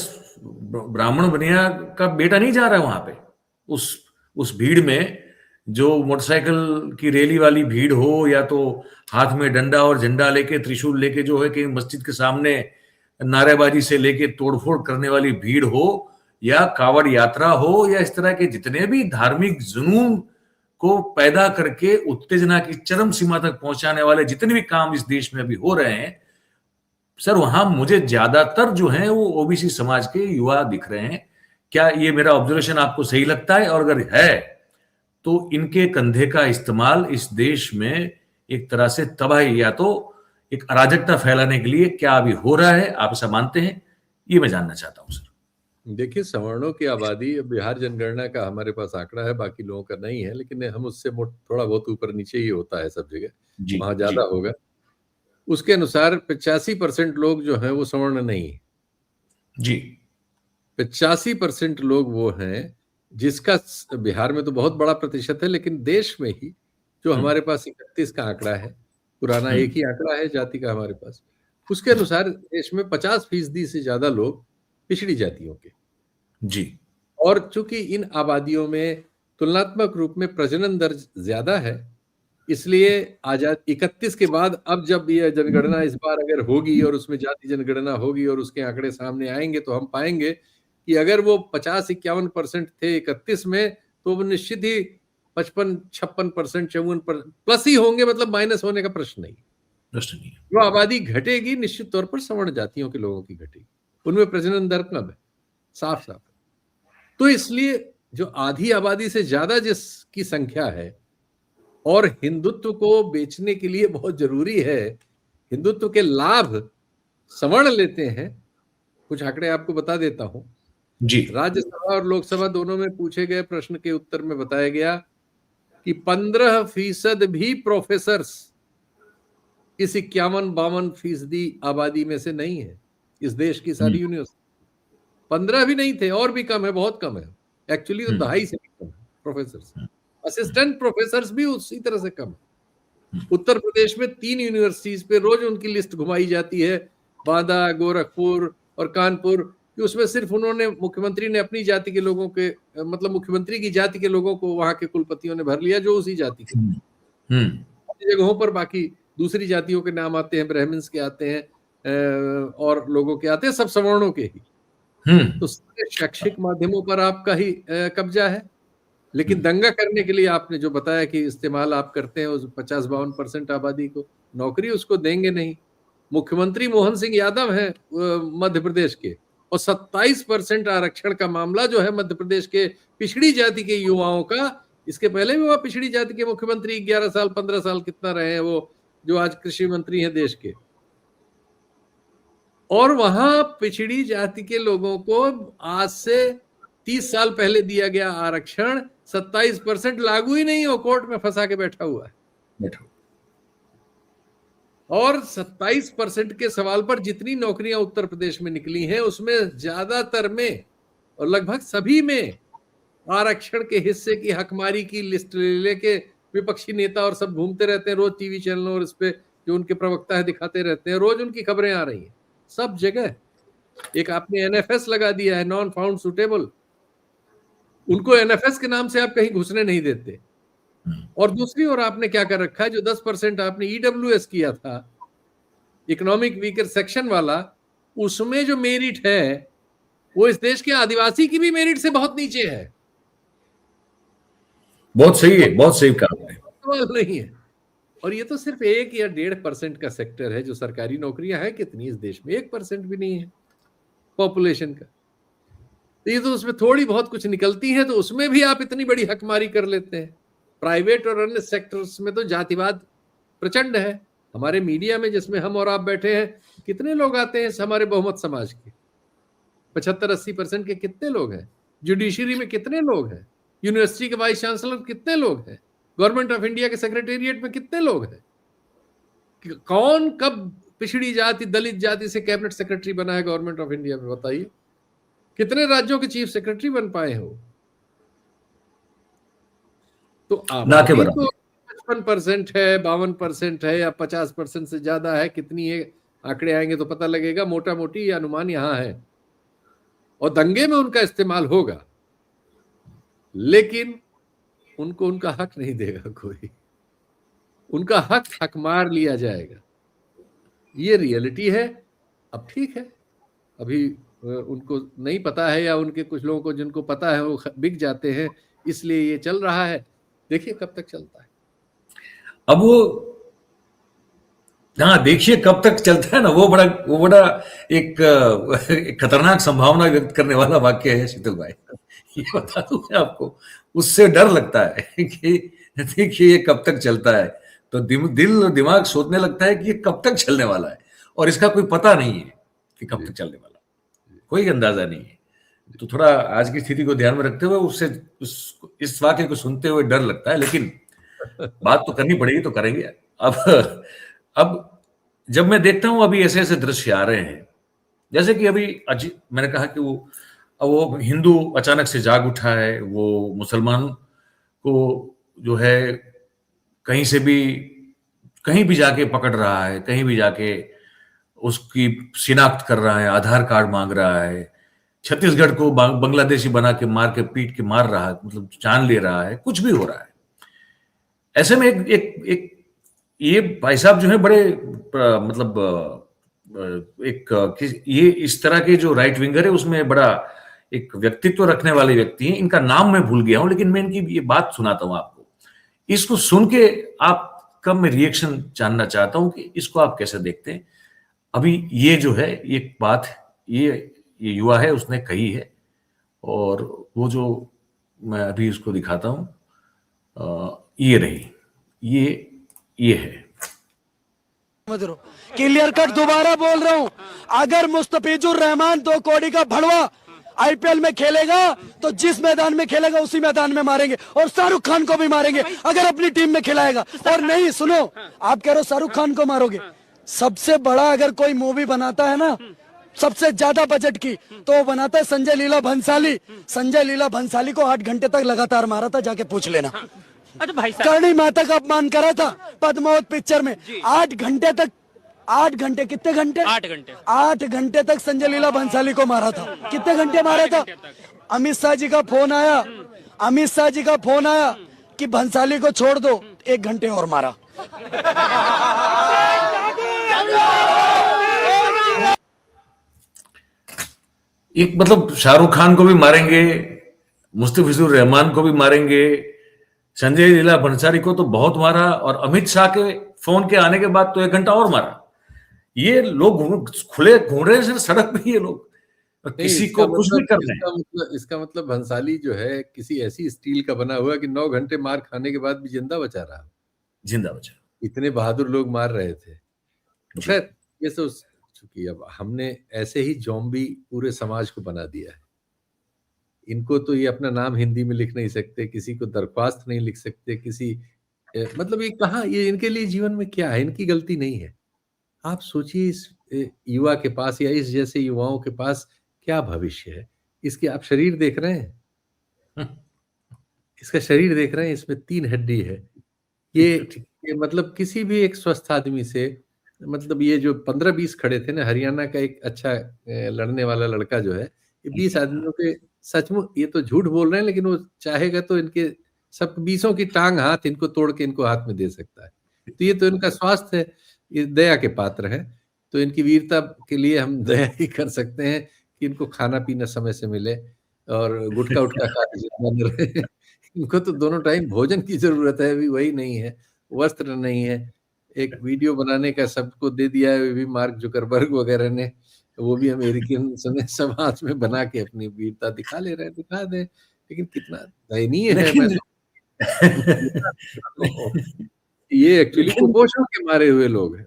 ब्राह्मण बनिया का बेटा नहीं जा रहा है वहां पे। उस भीड़ में जो मोटरसाइकिल की रैली वाली भीड़ हो, या तो हाथ में डंडा और झंडा लेके, त्रिशूल लेके जो है कि मस्जिद के सामने नारेबाजी से लेके तोड़फोड़ करने वाली भीड़ हो, या कावड़ यात्रा हो, या इस तरह के जितने भी धार्मिक जुनून को पैदा करके उत्तेजना की चरम सीमा तक पहुंचाने वाले जितने भी काम इस देश में अभी हो रहे हैं सर, वहां मुझे ज्यादातर जो है वो ओबीसी समाज के युवा दिख रहे हैं। क्या ये मेरा ऑब्जर्वेशन आपको सही लगता है? और अगर है तो इनके कंधे का इस्तेमाल इस देश में एक तरह से तबाही या तो एक अराजकता फैलाने के लिए क्या अभी हो रहा है, आप ऐसा मानते हैं? ये मैं जानना चाहता हूं सर। देखिए, सवर्णों की आबादी, बिहार जनगणना का हमारे पास आंकड़ा है, बाकी लोगों का नहीं है, लेकिन हम उससे थोड़ा बहुत ऊपर नीचे ही होता है सब जगह, वहां ज्यादा होगा। उसके अनुसार 85% लोग जो हैं वो सवर्ण नहीं है। जी, 85% लोग वो हैं जिसका बिहार में तो बहुत बड़ा प्रतिशत है, लेकिन देश में ही जो हमारे पास 31 का आंकड़ा है, पुराना एक ही आंकड़ा है जाति का हमारे पास, उसके अनुसार देश में 50% से ज्यादा लोग पिछड़ी जातियों के। जी। और चूंकि इन आबादियों में तुलनात्मक रूप में प्रजनन दर ज्यादा है, इसलिए आजाद 31 के बाद अब जब ये जनगणना इस बार अगर होगी और उसमें जाति जनगणना होगी और उसके आंकड़े सामने आएंगे, तो हम पाएंगे कि अगर वो 50-51% थे 31 में, तो वो निश्चित ही 55-56%, 54% प्लस ही होंगे, मतलब माइनस होने का प्रश्न नहीं। प्रश्न नहीं है। जो आबादी घटेगी निश्चित तौर पर सवर्ण जातियों के लोगों की घटेगी, उनमें प्रजनन दर कम है, साफ साफ है। तो इसलिए जो आधी आबादी से ज्यादा जिसकी संख्या है और हिंदुत्व को बेचने के लिए बहुत जरूरी है, हिंदुत्व के लाभ सवर्ण लेते हैं। कुछ आंकड़े आपको बता देता हूं। जी। राज्यसभा और लोकसभा दोनों में पूछे गए प्रश्न के उत्तर में बताया गया कि 15% भी प्रोफेसर्स इस 51-52% आबादी में से नहीं है। इस देश की सारी यूनिवर्सिटी 15 भी नहीं थे, और भी कम है, बहुत कम है एक्चुअली, तो 2.5 से भी कम है प्रोफेसर्स। असिस्टेंट प्रोफेसर्स भी उसी तरह से कम है। उत्तर प्रदेश में 3 यूनिवर्सिटीज पे रोज उनकी लिस्ट घुमाई जाती है, बांदा, गोरखपुर और कानपुर, कि उसमें सिर्फ उन्होंने, मुख्यमंत्री ने अपनी जाति के लोगों के, मतलब मुख्यमंत्री की जाति के लोगों को वहां के कुलपतियों ने भर लिया जो उसी जाति के। जगहों पर बाकी दूसरी जातियों के नाम आते हैं, ब्राह्मण्स के आते हैं और लोगों के आते हैं, सब सवर्णों के ही। तो शैक्षिक माध्यमों पर आपका ही कब्जा है। लेकिन दंगा करने के लिए आपने जो बताया कि इस्तेमाल आप करते हैं उस 50-52% आबादी को, नौकरी उसको देंगे नहीं। मुख्यमंत्री मोहन सिंह यादव हैं मध्य प्रदेश के, और 27% आरक्षण का मामला जो है मध्य प्रदेश के पिछड़ी जाति के युवाओं का, इसके पहले भी वह पिछड़ी जाति के मुख्यमंत्री 11 साल 15 साल कितना रहे हैं, वो जो आज कृषि मंत्री हैं देश के, और वहां पिछड़ी जाति के लोगों को आज से 30 साल पहले दिया गया आरक्षण 27% लागू ही नहीं हो, कोर्ट में फंसा के बैठा हुआ है। और 27% के सवाल पर जितनी नौकरियां उत्तर प्रदेश में निकली हैं, उसमें ज्यादातर में और लगभग सभी में आरक्षण के हिस्से की हकमारी की लिस्ट लेके विपक्षी नेता और सब घूमते रहते हैं, रोज टीवी चैनलों और इस पे जो उनके प्रवक्ता है दिखाते रहते हैं, रोज उनकी खबरें आ रही हैं सब जगह। एक आपने एनएफएस लगा दिया है, नॉन फाउंड सुटेबल, उनको एनएफएस के नाम से आप कहीं घुसने नहीं देते। और दूसरी ओर आपने क्या कर रखा है, जो 10% आपने ईडब्ल्यूएस किया था, इकोनॉमिक वीकर सेक्शन वाला, उसमें जो मेरिट है वो इस देश के आदिवासी की भी मेरिट से बहुत नीचे है। बहुत सही है, बहुत सही कहा आपने। सवाल नहीं है। और ये तो सिर्फ 1 या 1.5% का सेक्टर है जो सरकारी नौकरियां हैं कितनी इस देश में, 1% भी नहीं है पॉपुलेशन का। तो ये तो उसमें थोड़ी बहुत कुछ निकलती है, तो उसमें भी आप इतनी बड़ी हकमारी कर लेते हैं। प्राइवेट और अन्य सेक्टर्स में तो जातिवाद प्रचंड है। हमारे मीडिया में जिसमें हम और आप बैठे हैं, कितने लोग आते हैं हमारे बहुमत समाज के, 75-80% के कितने लोग हैं? जुडिशरी में कितने लोग हैं? यूनिवर्सिटी के वाइस चांसलर कितने लोग हैं? गवर्नमेंट ऑफ इंडिया के सेक्रेटेरिएट में कितने लोग हैं? कौन कब पिछड़ी जाति, दलित जाति से कैबिनेट सेक्रेटरी बना है गवर्नमेंट ऑफ इंडिया में, बताइए? कितने राज्यों के चीफ सेक्रेटरी बन पाए हो? तो आबादी तो 55% है, 52% है, या 50% से ज्यादा है, कितनी है आंकड़े आएंगे तो पता लगेगा। मोटा मोटी अनुमान यहाँ है, और दंगे में उनका इस्तेमाल होगा, लेकिन उनको उनका हक नहीं देगा कोई, उनका हक मार लिया जाएगा। ये रियलिटी है। अब ठीक है, अभी उनको नहीं पता है, या उनके कुछ लोगों को जिनको पता है वो बिक जाते हैं, इसलिए ये चल रहा है। देखिए कब तक चलता है। अब वो, हाँ, देखिए कब तक चलता है ना, वो बड़ा एक खतरनाक संभावना व्यक्त करने वाला वाक्य है शीतल भाई। ये बता दूं मैं आपको, उससे डर लगता है कि देखिए ये कब तक चलता है, तो दिल दिमाग सोचने लगता है कि ये कब तक चलने वाला है, और इसका कोई पता नहीं है कि कब तक चलने वाला, कोई अंदाजा नहीं है। तो थोड़ा आज की स्थिति को ध्यान में रखते हुए इस वाक्य को सुनते हुए डर लगता है, लेकिन बात तो करनी पड़ेगी, तो करेंगे। अब जब मैं देखता हूं अभी ऐसे ऐसे दृश्य आ रहे हैं, जैसे कि अभी मैंने कहा कि वो अब वो हिंदू अचानक से जाग उठा है, वो मुसलमान को जो है कहीं से भी कहीं भी जाके पकड़ रहा है, कहीं भी जाके उसकी शिनाख्त कर रहा है, आधार कार्ड मांग रहा है, छत्तीसगढ़ को बांग्लादेशी बना के मार के पीट के मार रहा है, मतलब जान ले रहा है, कुछ भी हो रहा है। ऐसे में एक ये भाई साहब जो है बड़े मतलब ये इस तरह के जो राइट विंगर है उसमें बड़ा एक व्यक्तित्व रखने वाले व्यक्ति हैं। इनका नाम मैं भूल गया हूं, लेकिन मैं इनकी ये बात सुनाता हूं आपको। इसको सुन के आपका मैं रिएक्शन जानना चाहता हूं कि इसको आप कैसे देखते हैं। अभी ये जो है एक बात ये युवा है उसने कही है, और वो जो मैं अभी उसको दिखाता हूं, ये रही, ये है। क्लियर कट दोबारा बोल रहा हूं, अगर मुस्तफिजुर रहमान 2 कौड़ी का भड़वा आईपीएल में खेलेगा तो जिस मैदान में खेलेगा उसी मैदान में मारेंगे, और शाहरुख खान को भी मारेंगे अगर अपनी टीम में खिलाएगा। और नहीं, सुनो, आप कह रहे हो शाहरुख खान को मारोगे, सबसे बड़ा अगर कोई मूवी बनाता है ना सबसे ज्यादा बजट की, तो वो बनाता है संजय लीला भंसाली। संजय लीला भंसाली को 8 घंटे तक लगातार मारा था, जाके पूछ लेना। अच्छा भाई साहब, करणी माता का अपमान करा था पद्मावत पिक्चर में। 8 घंटे तक, 8 घंटे, कितने घंटे? 8 घंटे 8 घंटे तक संजय लीला भंसाली को मारा था। कितने घंटे मारा था? अमित शाह जी का फोन आया, अमित शाह जी का फोन आया कि भंसाली को छोड़ दो, 1 घंटे और मारा। एक मतलब शाहरुख खान को भी मारेंगे, मुस्तफिजुर रहमान को भी मारेंगे, संजय लीला भंसाली को तो बहुत मारा, और अमित शाह के फोन के आने के बाद तो 1 घंटा और मारा। ये लोग खुले घूम रहे हैं सड़क पे, ये लोग किसी को कुछ नहीं कर रहे हैं। इसका मतलब भंसाली जो है किसी ऐसी स्टील का बना हुआ कि 9 घंटे मार खाने के बाद भी जिंदा बचा रहा। जिंदा बचा। इतने बहादुर लोग मार रहे थे। तो खैर, ये तो चूंकि अब हमने ऐसे ही ज़ॉम्बी पूरे समाज को बना दिया है। इनको तो ये अपना नाम हिंदी में लिख नहीं सकते, किसी को दरख्वास्त नहीं लिख सकते, किसी मतलब ये कहाँ, ये इनके लिए जीवन में क्या है, इनकी गलती नहीं है। आप सोचिए इस युवा के पास या इस जैसे युवाओं के पास क्या भविष्य है। इसके आप शरीर देख रहे हैं, इसका शरीर देख रहे हैं, इसमें 3 हड्डी है। ये मतलब किसी भी एक स्वस्थ आदमी से, मतलब ये जो 15-20 खड़े थे ना, हरियाणा का एक अच्छा लड़ने वाला लड़का जो है, ये 20 आदमियों के सचमुच, ये तो झूठ बोल रहे हैं, लेकिन वो चाहेगा तो इनके सब 20 की टांग हाथ इनको तोड़ के इनको हाथ में दे सकता है। तो ये तो इनका स्वास्थ्य है, ये दया के पात्र है। तो इनकी वीरता के लिए हम दया ही कर सकते हैं कि इनको खाना पीना समय से मिले और गुटखा उटखा खा के जिंदा न रहे। इनको तो दोनों टाइम भोजन की जरूरत है, अभी वही नहीं है, वस्त्र नहीं है। एक वीडियो बनाने का सबको दे दिया है, भी मार्क जुकरबर्ग वगैरह ने, वो भी अमेरिकन ने सब हाथ में बना के अपनी वीरता दिखा ले रहे हैं, दिखा दे, लेकिन कितना दयनीय है। मैं ये एक्चुअली कुपोषण के मारे हुए लोग हैं,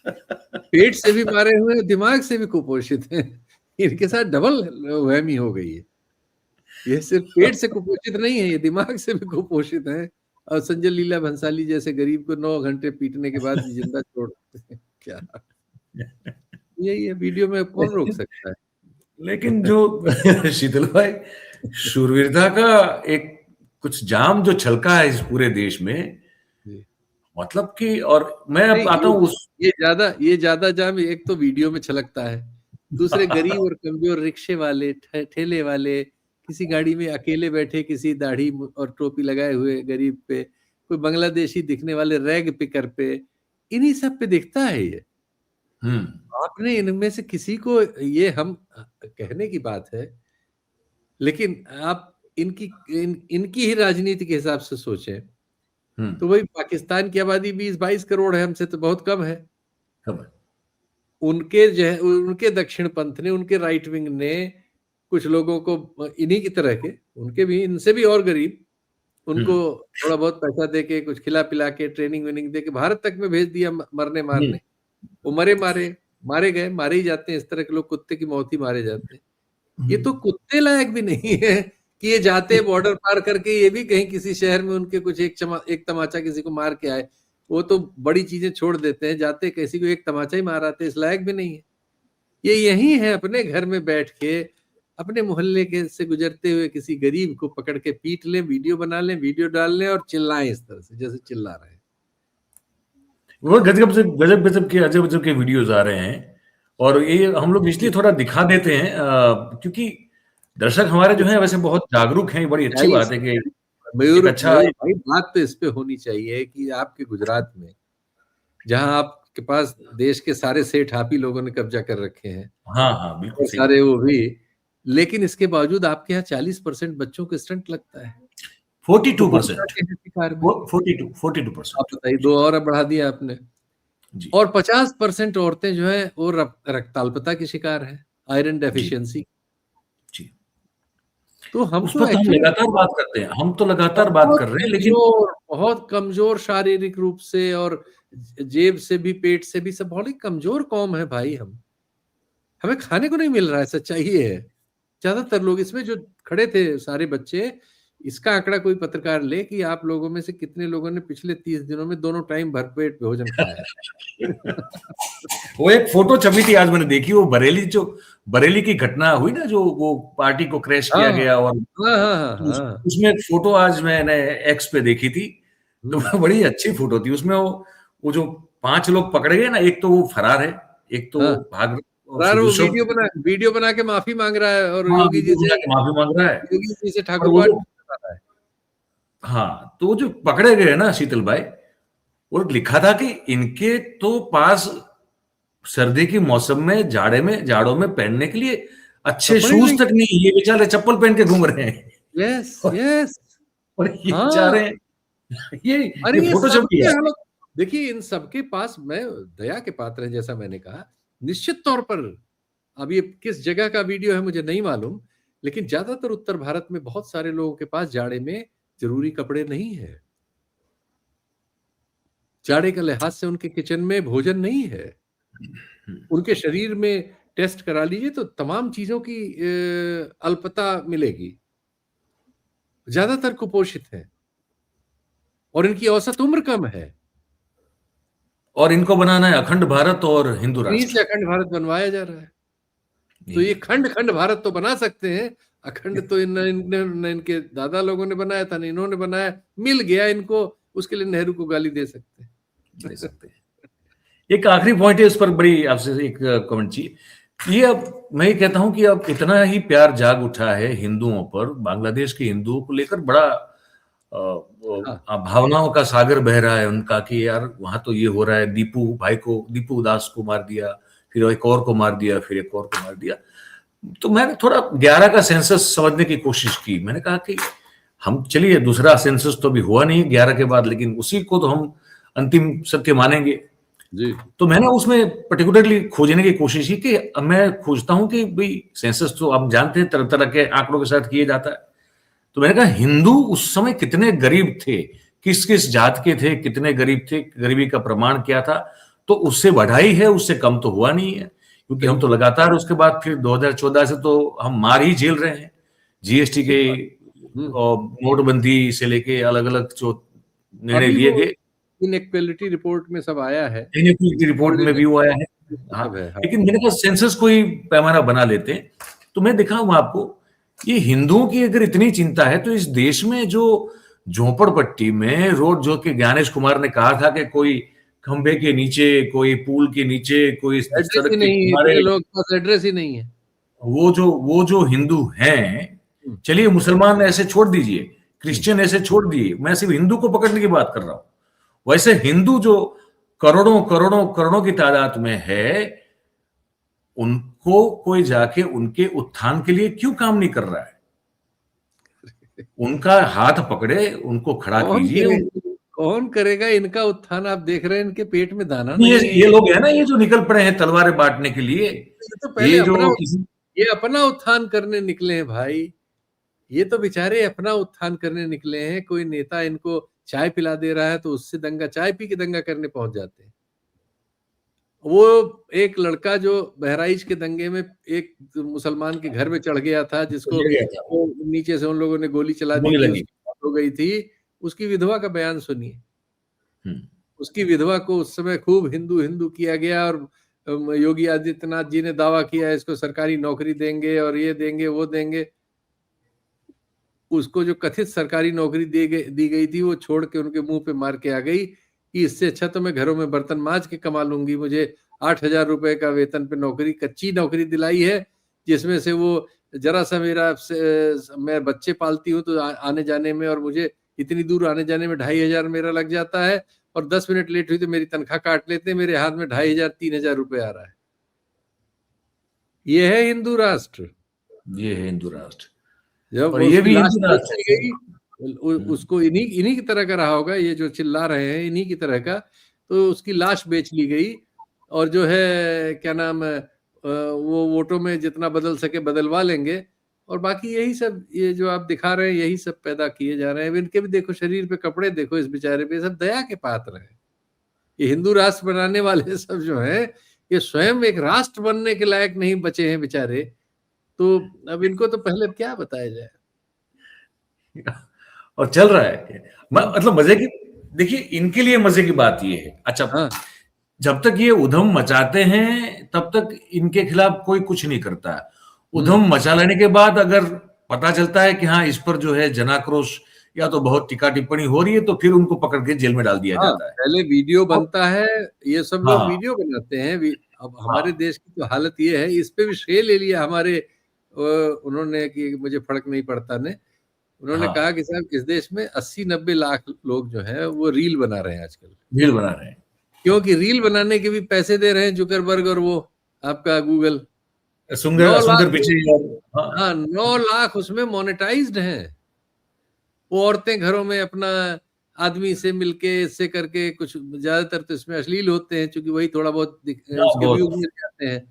पेट से भी मारे हुए हैं, दिमाग से भी कुपोषित हैं। इनके साथ डबल वहमी हो गई है। ये सिर्फ पेट से कुपोषित नहीं है, ये दिमाग से भी कुपोषित है। और संजय लीला भंसाली जैसे गरीब को 9 घंटे पीटने के बाद भी जिंदा छोड़ देते हैं। क्या ये वीडियो में कौन रोक सकता है? लेकिन जो शीतल भाई, शूरवीरता का एक कुछ जाम जो छलका है इस पूरे देश में, मतलब कि, और मैं अब आता हूँ उस, ये ज्यादा जाम एक तो वीडियो में छलकता है, दूसरे गरीब और कमजोर रिक्शे वाले, ठेले वाले, किसी गाड़ी में अकेले बैठे, किसी दाढ़ी और टोपी लगाए हुए गरीब पे, कोई बांग्लादेशी दिखने वाले रैग पिकर पे, इन्हीं सब पे दिखता है ये। आपने इनमें से किसी को, ये हम कहने की बात है, लेकिन आप इनकी ही राजनीति के हिसाब से सोचें तो वही पाकिस्तान की आबादी 20-22 करोड़ है, हमसे तो बहुत कम है। उनके जो है, उनके दक्षिण पंथ ने, उनके राइट विंग ने कुछ लोगों को इन्हीं की तरह के, उनके भी, इनसे भी और गरीब, उनको थोड़ा बहुत पैसा देके, कुछ खिला पिला के, ट्रेनिंग वेनिंग देके भारत तक में भेज दिया मरने मारने। वो मारे गए, मारे ही जाते हैं। इस तरह के लोग कुत्ते की मौत ही मारे जाते हैं। ये तो कुत्ते लायक भी नहीं है कि ये जाते बॉर्डर पार करके ये भी कहीं किसी शहर में उनके कुछ एक तमाचा किसी को मार के आए। वो तो बड़ी चीजें छोड़ देते हैं, जाते किसी को एक तमाचा ही मार आते, इस लायक भी नहीं है। ये यही है, अपने घर में बैठ के अपने मोहल्ले के से गुजरते हुए किसी गरीब को पकड़ के पीट लें, वीडियो बना लें, वीडियो डाल लें और चिल्लाएं इस तरह से जैसे चिल्ला रहे हैं। वो गजब गजब के अजब अजब के वीडियोस आ रहे हैं, और ये हम लोग इसलिए थोड़ा दिखा देते हैं क्योंकि दर्शक हमारे जो हैं वैसे बहुत जागरूक हैं। बड़ी अच्छी बात है कि मयूर एक अच्छा मयूर भाई, बात तो इस पे होनी चाहिए कि आपके गुजरात में, जहां आपके पास देश के सारे सेठ आप ही लोगों ने कब्जा कर रखे हैं, हाँ हाँ बिल्कुल और सही। सारे वो भी, लेकिन इसके बावजूद आपके यहाँ 40% बच्चों को स्टंट लगता है। 42% तो हो जाते हैं शिकार में। 42% आप बताइए, 2 और बढ़ा दिया आपने। जी और 50% औरतें जो है वो रक्ताल्पता की शिकार है, आयरन जी डेफिशिएंसी। जी। तो हम उस तो पर तो हम एक्चुअली लगातार बात करते हैं, हम तो लगातार बात कर रहे हैं, लेकिन बहुत कमजोर शारीरिक रूप से और जेब से भी, पेट से भी, सब बहुत कमजोर कौम है भाई। हम हमें खाने को नहीं मिल रहा है, सच्चाई ये है। ज्यादातर लोग इसमें जो खड़े थे सारे बच्चे, इसका आंकड़ा कोई पत्रकार ले कि आप लोगों में से कितने लोगों ने पिछले 30 दिनों में दोनों टाइम भरपेट भोजन खाया है। वो एक फोटो छपी थी आज मैंने देखी, वो बरेली की घटना हुई ना, जो वो पार्टी को क्रैश किया हाँ गया, और हाँ हाँ हाँ। उसमें एक फोटो आज मैंने एक्स पे देखी थी, तो बड़ी अच्छी फोटो थी। उसमें वो जो 5 लोग पकड़े गए ना, एक तो वो फरार है, एक तो हाँ। भाग, यार फिर वो ऋषभ वीडियो बना के माफी मांग रहा है, और हाँ, योगी जी से, माफी मांग रहा है। योगी जी से और वो ठाकुरवाड़ जो बता रहा है। हाँ, तो वो जो पकड़े गए ना शीतल भाई, और लिखा था कि इनके तो पास सर्दी के मौसम में, जाड़ों में पहनने के लिए अच्छे कपड़े शूज नहीं। तक नहीं, ये बेचारे चप्पल पहन के घूम रहे हैं। यस और, यस। और ये हाँ, बेचारे ये अरे ये ये फोटो छपी सबके है। हालत देखिए, इन सबके पास मैं दया के पात्र हैं, जैसा मैंने कहा। निश्चित तौर पर अब ये किस जगह का वीडियो है मुझे नहीं मालूम, लेकिन ज्यादातर उत्तर भारत में बहुत सारे लोगों के पास जाड़े में जरूरी कपड़े नहीं है। जाड़े के लिहाज से उनके किचन में भोजन नहीं है। उनके शरीर में टेस्ट करा लीजिए तो तमाम चीजों की अल्पता मिलेगी। ज्यादातर कुपोषित है और इनकी औसत उम्र कम है। और इनको बनाना है अखंड भारत और हिंदू इन्हीं से राष्ट्र। अखंड भारत बनवाया जा रहा है। तो जी ये खंड खंड भारत तो बना सकते हैं, अखंड तो न इनके दादा लोगों ने बनाया था, न इन्होंने बनाया, मिल गया इनको, उसके लिए नेहरू को गाली दे सकते हैं। दे सकते हैं। एक आखिरी पॉइंट है, उस पर बड़ी आपसे एक कमेंट चाहिए। ये अब मैं ये कहता हूं कि अब इतना ही प्यार जाग उठा है हिंदुओं पर, बांग्लादेश के हिंदुओं को लेकर बड़ा हाँ, भावनाओं का सागर बह रहा है उनका, कि यार वहां तो ये हो रहा है, दीपू दास को मार दिया, फिर एक और को मार दिया, फिर एक और को मार दिया। तो मैंने थोड़ा 11 का सेंसस समझने की कोशिश की। मैंने कहा कि हम, चलिए दूसरा सेंसस तो अभी हुआ नहीं 11 के बाद, लेकिन उसी को तो हम अंतिम सत्य मानेंगे। जी तो मैंने उसमें पर्टिकुलरली खोजने की कोशिश की कि अब मैं खोजता हूं कि भाई सेंसस तो आप जानते हैं तरह तरह के आंकड़ों के साथ किया जाता है। तो मैंने कहा हिंदू उस समय कितने गरीब थे, किस किस जात के थे, कितने गरीब थे, गरीबी का प्रमाण क्या था। तो उससे बढ़ाई है, उससे कम तो हुआ नहीं है, क्योंकि हम तो लगातार उसके बाद फिर 2014 से तो हम मार ही झेल रहे हैं। जीएसटी के और नोटबंदी से लेके अलग अलग जो निर्णय अभी लिए वो गए, इनइक्वालिटी रिपोर्ट में सब आया है, इनइक्वालिटी रिपोर्ट में भी वो आया है। हाँ, सब है। हाँ। लेकिन मेरे पास सेंसस कोई पैमाना बना लेते हैं तो मैं दिखाऊंगा आपको। ये हिंदुओं की अगर इतनी चिंता है तो इस देश में जो झोपड़पट्टी में रोड, जो कि ज्ञानेश कुमार ने कहा था कि कोई खंबे के नीचे, कोई पुल के नीचे, कोई एड्रेस सड़क ही के नहीं है, किनारे, इतने लोग के पास एड्रेस ही नहीं है। वो जो हिंदू हैं, चलिए मुसलमान ऐसे छोड़ दीजिए, क्रिश्चियन ऐसे छोड़ दिए, मैं सिर्फ हिंदू को पकड़ने की बात कर रहा हूं। वैसे हिंदू जो करोड़ों करोड़ों करोड़ों की तादाद में है, उनको कोई जाके उनके उत्थान के लिए क्यों काम नहीं कर रहा है? उनका हाथ पकड़े, उनको खड़ा कौन कीजिए। करेगा, कौन करेगा इनका उत्थान? आप देख रहे हैं इनके पेट में दाना नहीं है। ये लोग है ना, ये जो निकल पड़े हैं तलवारें बांटने के लिए, ये तो पहले ये अपना जो किसी ये अपना उत्थान करने निकले हैं भाई। ये तो बेचारे अपना उत्थान करने निकले हैं। कोई नेता इनको चाय पिला दे रहा है तो उससे दंगा, चाय पी के दंगा करने पहुंच जाते हैं। वो एक लड़का जो बहराइच के दंगे में एक मुसलमान के घर में चढ़ गया था, जिसको ले गया था, वो नीचे से उन लोगों ने गोली चला दी गोली थी, लगी। उसकी मौत हो गई थी। उसकी विधवा का बयान सुनिए। हम्म, उसकी विधवा को उस समय खूब हिंदू हिंदू किया गया और योगी आदित्यनाथ जी ने दावा किया है इसको सरकारी नौकरी देंगे और ये देंगे वो देंगे। उसको जो कथित सरकारी नौकरी दी गई थी वो छोड़ के उनके मुंह पे मार के आ गई कि इससे अच्छा तो मैं घरों में बर्तन मांज के कमा लूंगी। मुझे 8,000 रुपए का वेतन पे नौकरी, कच्ची नौकरी दिलाई है, जिसमें से वो जरा सा मैं बच्चे पालती हूँ तो आने जाने में, और मुझे इतनी दूर आने जाने में 2,500 मेरा लग जाता है, और 10 मिनट लेट हुई तो मेरी तनख्वाह काट लेते हैं, मेरे हाथ में 2,500 3,000 रुपए आ रहा है। ये है हिंदू राष्ट्र। ये है हिंदू राष्ट्र। जब और ये भी लाश हिंदू बेच राष्ट्र दी गई, उसको इन्हीं की तरह का रहा होगा, ये जो चिल्ला रहे हैं इन्हीं की तरह का, तो उसकी लाश बेच ली गई, और जो है क्या नाम है, वो वोटों में जितना बदल सके बदलवा लेंगे, और बाकी यही सब, ये जो आप दिखा रहे हैं यही सब पैदा किए जा रहे हैं। इनके भी देखो शरीर पे कपड़े देखो इस बेचारे पे, सब दया के पात्र हैं। ये हिंदू राष्ट्र बनाने वाले सब जो हैं, ये स्वयं एक राष्ट्र बनने के लायक नहीं बचे हैं बेचारे। तो अब इनको तो पहले क्या बताया जाए। और चल रहा है मतलब मजे की, देखिए इनके लिए मजे की बात ये है, अच्छा हाँ, जब तक ये उधम मचाते हैं तब तक इनके खिलाफ कोई कुछ नहीं करता। उधम मचा लेने के बाद अगर पता चलता है कि हाँ इस पर जो है जनाक्रोश या तो बहुत टीका टिप्पणी हो रही है, तो फिर उनको पकड़ के जेल में डाल दिया हाँ, जाता है। पहले वीडियो बनता है, ये सब लोग हाँ। वीडियो बनाते हैं। अब हमारे देश की तो हालत ये है, इस पे भी श्रेय ले लिया हमारे उन्होंने कि मुझे फर्क नहीं पड़ता ने। उन्होंने हाँ। कहा कि साहब इस देश में 80-90 लाख लोग जो हैं वो रील बना रहे हैं आजकल। रील बना रहे हैं, क्योंकि रील बनाने के भी पैसे दे रहे हैं जुकरबर्ग और वो आपका गूगल। 9 सुंदर लाख, पिचाई और हाँ 9 लाख उसमें मोनेटाइज्ड हैं। वो औरतें घरों में अपना आदमी से मिलके इससे करके, कुछ ज्यादातर तो इसमें अश्लील होते हैं क्योंकि वही थोड़ा बहुत उसके बहुत। व्यूज मिल जाते हैं।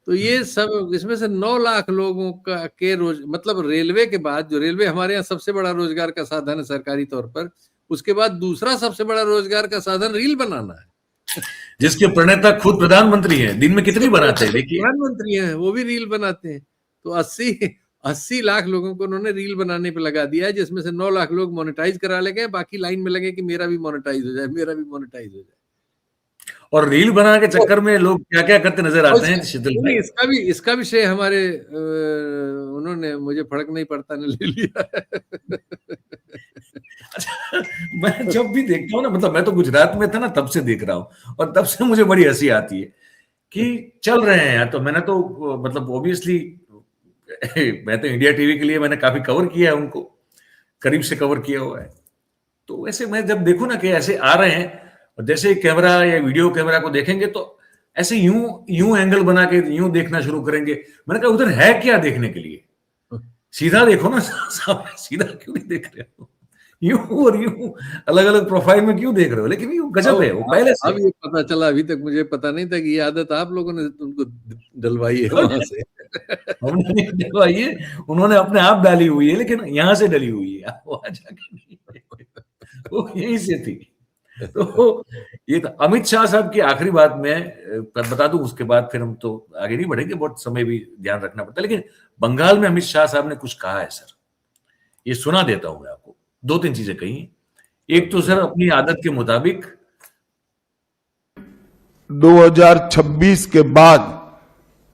तो ये सब, इसमें से 9 लाख लोगों का के मतलब रेलवे के बाद, जो रेलवे हमारे यहाँ सबसे बड़ा रोजगार का साधन है सरकारी तौर पर, उसके बाद दूसरा सबसे बड़ा रोजगार का साधन रील बनाना है, जिसके प्रणेता खुद प्रधानमंत्री हैं। दिन में कितनी बनाते हैं देखिए। प्रधानमंत्री हैं वो भी रील बनाते हैं। तो 80 लाख लोगों को उन्होंने रील बनाने पे लगा दिया है, जिसमें से 9 लाख लोग मोनेटाइज करा ले गए, बाकी लाइन में लगे कि मेरा भी मोनेटाइज हो जाए, मेरा भी मोनेटाइज हो जाए। और रील बनाने के चक्कर में लोग क्या क्या करते नजर आते हैं शीतल भाई। इसका भी श्रेय हमारे उन्होंने मुझे फर्क नहीं पड़ता ने ले लिया है। अच्छा, मैं जब भी देखता हूँ ना, मतलब मैं तो गुजरात में था ना तब से देख रहा हूँ, और तब से मुझे बड़ी हंसी आती है कि चल रहे हैं यार। तो मैंने तो मतलब ओबियसली मैं तो इंडिया टीवी के लिए मैंने काफी कवर किया है, उनको करीब से कवर किया हुआ है। तो वैसे मैं जब देखूं ना कि ऐसे आ रहे हैं, और जैसे कैमरा या वीडियो कैमरा को देखेंगे तो ऐसे यूं एंगल बना के यूं देखना शुरू करेंगे। मैंने कहा उधर है क्या देखने के लिए, सीधा देखो ना, सीधा क्यों नहीं देख रहे हो, यूं और यूं अलग अलग प्रोफाइल में क्यों देख रहे हो। लेकिन यूं गजब है वो पहले से। अब ये पता चला, अभी तक मुझे पता नहीं था कि ये आदत आप लोगों ने उनको डलवाई है वहां से। हमने नहीं डलवाई है, उन्होंने अपने आप डाली हुई है, लेकिन यहाँ से डली हुई है, वहां जाके नहीं, वो यहीं से थी। तो ये तो अमित शाह साहब की आखिरी बात में बता दूं, उसके बाद फिर हम तो आगे नहीं बढ़ेंगे, बहुत समय भी ध्यान रखना पड़ता है। लेकिन बंगाल में अमित शाह साहब ने कुछ कहा है सर, ये सुना देता हूं मैं आपको। 2-3 चीजें कही। एक तो सर अपनी आदत के मुताबिक 2026 के बाद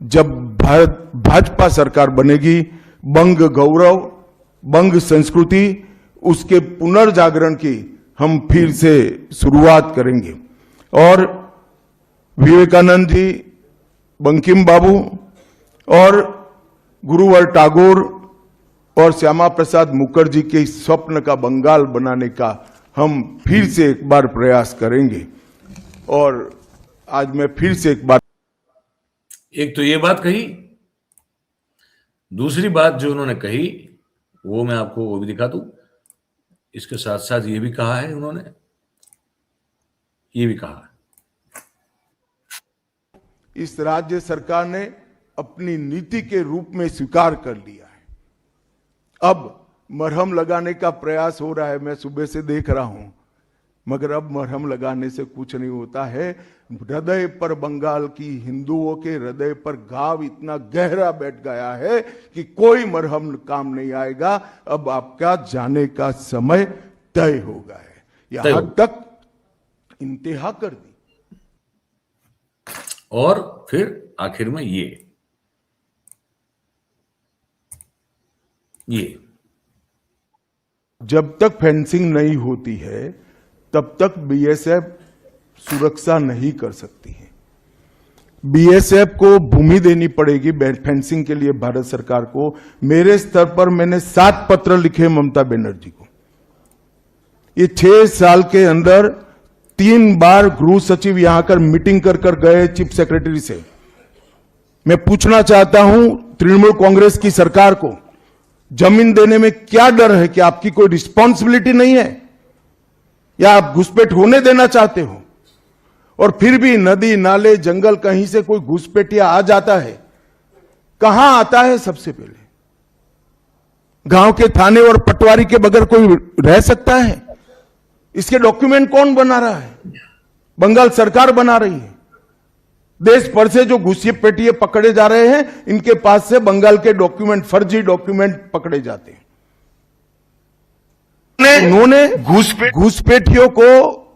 जब भाजपा सरकार बनेगी, बंग गौरव, बंग संस्कृति, उसके पुनर्जागरण की हम फिर से शुरुआत करेंगे। और विवेकानंद जी, बंकिम बाबू और गुरुवर टैगोर और श्यामा प्रसाद मुखर्जी के स्वप्न का बंगाल बनाने का हम फिर से एक बार प्रयास करेंगे। और आज मैं फिर से एक तो ये बात कही, दूसरी बात जो उन्होंने कही वो मैं आपको वो भी दिखा दूं। इसके साथ साथ ये भी कहा है उन्होंने, ये भी कहा है, इस राज्य सरकार ने अपनी नीति के रूप में स्वीकार कर लिया है। अब मरहम लगाने का प्रयास हो रहा है, मैं सुबह से देख रहा हूं, मगर अब मरहम लगाने से कुछ नहीं होता है। हृदय पर, बंगाल की हिंदुओं के हृदय पर घाव इतना गहरा बैठ गया है कि कोई मरहम काम नहीं आएगा। अब आपका जाने का समय तय हो गया है। यहां तक इंतहा कर दी। और फिर आखिर में ये जब तक फेंसिंग नहीं होती है तब तक बीएसएफ सुरक्षा नहीं कर सकती है। बीएसएफ को भूमि देनी पड़ेगी फेंसिंग के लिए भारत सरकार को। मेरे स्तर पर मैंने 7 पत्र लिखे ममता बनर्जी को। ये 6 साल के अंदर 3 बार गृह सचिव यहां आकर मीटिंग कर गए चीफ सेक्रेटरी से। मैं पूछना चाहता हूं तृणमूल कांग्रेस की सरकार को, जमीन देने में क्या डर है? कि आपकी कोई रिस्पॉन्सिबिलिटी नहीं है या आप घुसपैठ होने देना चाहते हो? और फिर भी नदी नाले जंगल कहीं से कोई घुसपैठिया आ जाता है, कहां आता है? सबसे पहले गांव के थाने और पटवारी के बगैर कोई रह सकता है? इसके डॉक्यूमेंट कौन बना रहा है? बंगाल सरकार बना रही है। देश भर से जो घुसपैठिए पकड़े जा रहे हैं, इनके पास से बंगाल के डॉक्यूमेंट, फर्जी डॉक्यूमेंट पकड़े जाते हैं। उन्होंने घुसपैठियों को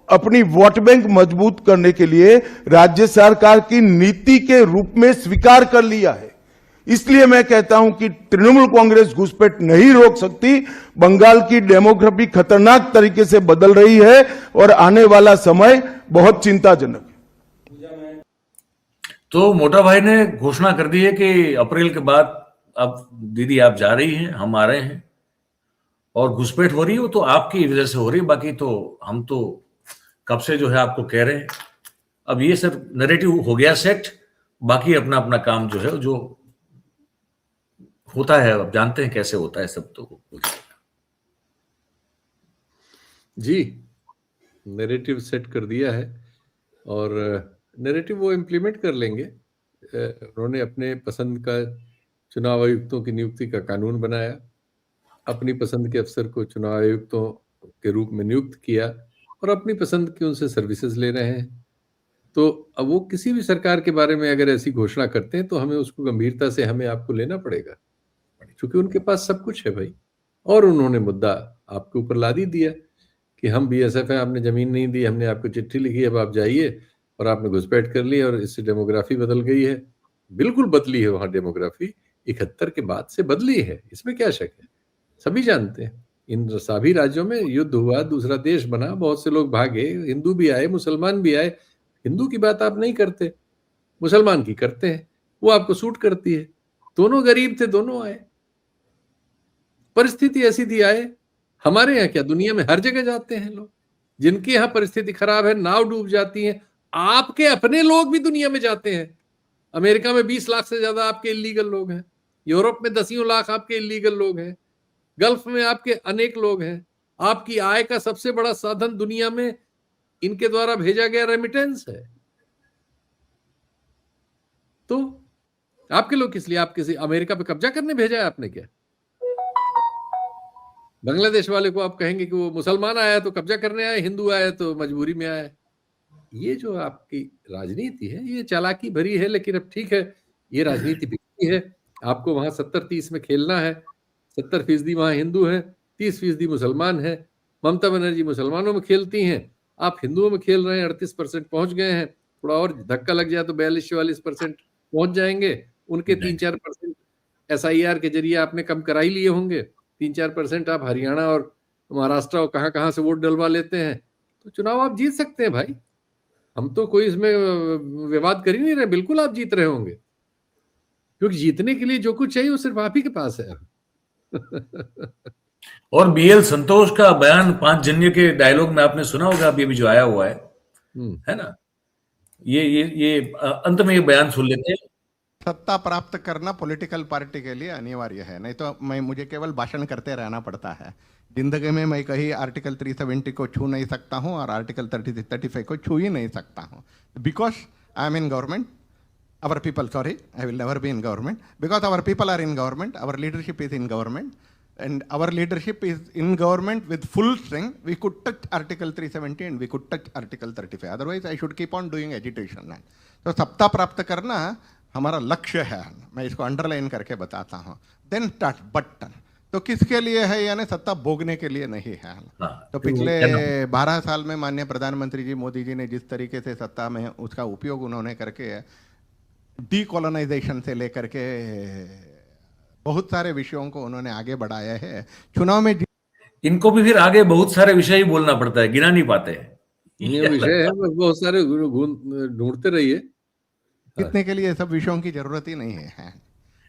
अपनी वोट बैंक मजबूत करने के लिए राज्य सरकार की नीति के रूप में स्वीकार कर लिया है। इसलिए मैं कहता हूं कि तृणमूल कांग्रेस घुसपैठ नहीं रोक सकती। बंगाल की डेमोग्राफी खतरनाक तरीके से बदल रही है और आने वाला समय बहुत चिंताजनक है। तो मोटा भाई ने घोषणा कर दी है कि अप्रैल के बाद अब दीदी आप जा रही हैं, हम आ रहे हैं, और घुसपैठ हो रही है वो तो आपकी वजह से हो रही है, बाकी तो हम तो कब से जो है आपको कह रहे हैं। अब ये सर नैरेटिव हो गया सेट, बाकी अपना अपना काम जो है जो होता है अब जानते हैं कैसे होता है सब। तो जी, नैरेटिव सेट कर दिया है और नैरेटिव वो इम्प्लीमेंट कर लेंगे। उन्होंने अपने पसंद का चुनाव आयुक्तों की नियुक्ति का कानून बनाया, अपनी पसंद के अफसर को चुनाव आयुक्तों के रूप में नियुक्त किया और अपनी पसंद की उनसे सर्विसेज ले रहे हैं। तो अब वो किसी भी सरकार के बारे में अगर ऐसी घोषणा करते हैं तो हमें उसको गंभीरता से हमें आपको लेना पड़ेगा, क्योंकि उनके पास सब कुछ है भाई। और उन्होंने मुद्दा आपके ऊपर लाद ही दिया कि हम बीएसएफ हैं, आपने जमीन नहीं दी, हमने आपको चिट्ठी लिखी, अब आप जाइए, और आपने घुसपैठ कर ली और इससे डेमोग्राफी बदल गई है। बिल्कुल बदली है वहां डेमोग्राफी, 71 के बाद से बदली है, इसमें क्या शक है, सभी जानते हैं। इन सभी राज्यों में युद्ध हुआ, दूसरा देश बना, बहुत से लोग भागे, हिंदू भी आए, मुसलमान भी आए। हिंदू की बात आप नहीं करते, मुसलमान की करते हैं, वो आपको सूट करती है। दोनों गरीब थे, दोनों आए, परिस्थिति ऐसी थी आए। हमारे यहाँ क्या, दुनिया में हर जगह जाते हैं लोग, जिनके यहाँ परिस्थिति खराब है, नाव डूब जाती है, आपके अपने लोग भी दुनिया में जाते हैं। अमेरिका में 20 लाख से ज्यादा आपके इलीगल लोग हैं, यूरोप में 10 लाख आपके इलीगल लोग हैं, गल्फ में आपके अनेक लोग हैं। आपकी आय का सबसे बड़ा साधन दुनिया में इनके द्वारा भेजा गया रेमिटेंस है। तो आपके लोग किस लिए, आप किसी अमेरिका पे कब्जा करने भेजा है आपने क्या? बांग्लादेश वाले को आप कहेंगे कि वो मुसलमान आया तो कब्जा करने आया, हिंदू आया तो मजबूरी में आया। ये जो आपकी राजनीति है ये चालाकी भरी है, लेकिन अब ठीक है, ये राजनीति बिकती है। आपको वहां 70-30 में खेलना है। 70% वहां हिंदू है, 30% मुसलमान है। ममता बनर्जी मुसलमानों में खेलती हैं, आप हिंदुओं में खेल रहे हैं। 38% पहुंच गए हैं, थोड़ा और धक्का लग जाए तो 42-44% पहुंच जाएंगे। उनके 3-4% SIR के जरिए आपने कम करा ही लिए होंगे। 3-4% आप हरियाणा और महाराष्ट्र और कहां से वोट डलवा लेते हैं, तो चुनाव आप जीत सकते हैं भाई। हम तो कोई इसमें विवाद कर ही नहीं रहे, बिल्कुल आप जीत रहे होंगे, क्योंकि जीतने के लिए जो कुछ चाहिए वो सिर्फ आप ही के पास है। और BL संतोष का बयान 5 जन्य के डायलॉग में आपने सुना होगा, अभी अभी जो आया हुआ है ना, ये अंत में ये बयान सुन लेते हैं। सत्ता प्राप्त करना पॉलिटिकल पार्टी के लिए अनिवार्य है, नहीं तो मुझे केवल भाषण करते रहना पड़ता है। जिंदगी में मैं कहीं आर्टिकल 370 को छू नहीं सकता हूं और आर्टिकल 35 को छू ही नहीं सकता हूं, because I am in government, our people, sorry, I will never be in government, because our people are in government, our leadership is in government, and our leadership is in government with full strength. We could touch Article 370 and we could touch Article 35. Otherwise, I should keep on doing agitation. तो सत्ता प्राप्त करना हमारा लक्ष्य है, मैं इसको underline करके बताता हूँ। देन टच बटन, तो किसके लिए है, यानी सत्ता भोगने के लिए नहीं है। हाँ, तो फिर वो पिछले क्या 12 साल में माननीय प्रधानमंत्री जी मोदी जी ने जिस तरीके से सत्ता में उसका उपयोग उन्होंने करके डीकोलोनाइजेशन से लेकर के बहुत सारे विषयों को उन्होंने आगे बढ़ाया है। चुनाव में इनको भी फिर आगे बहुत सारे विषय ही बोलना पड़ता है, गिना नहीं पाते हैं। ये विषय है, बस बहुत सारे ढूंढते रहिए। जीतने के लिए सब विषयों की जरूरत ही नहीं है।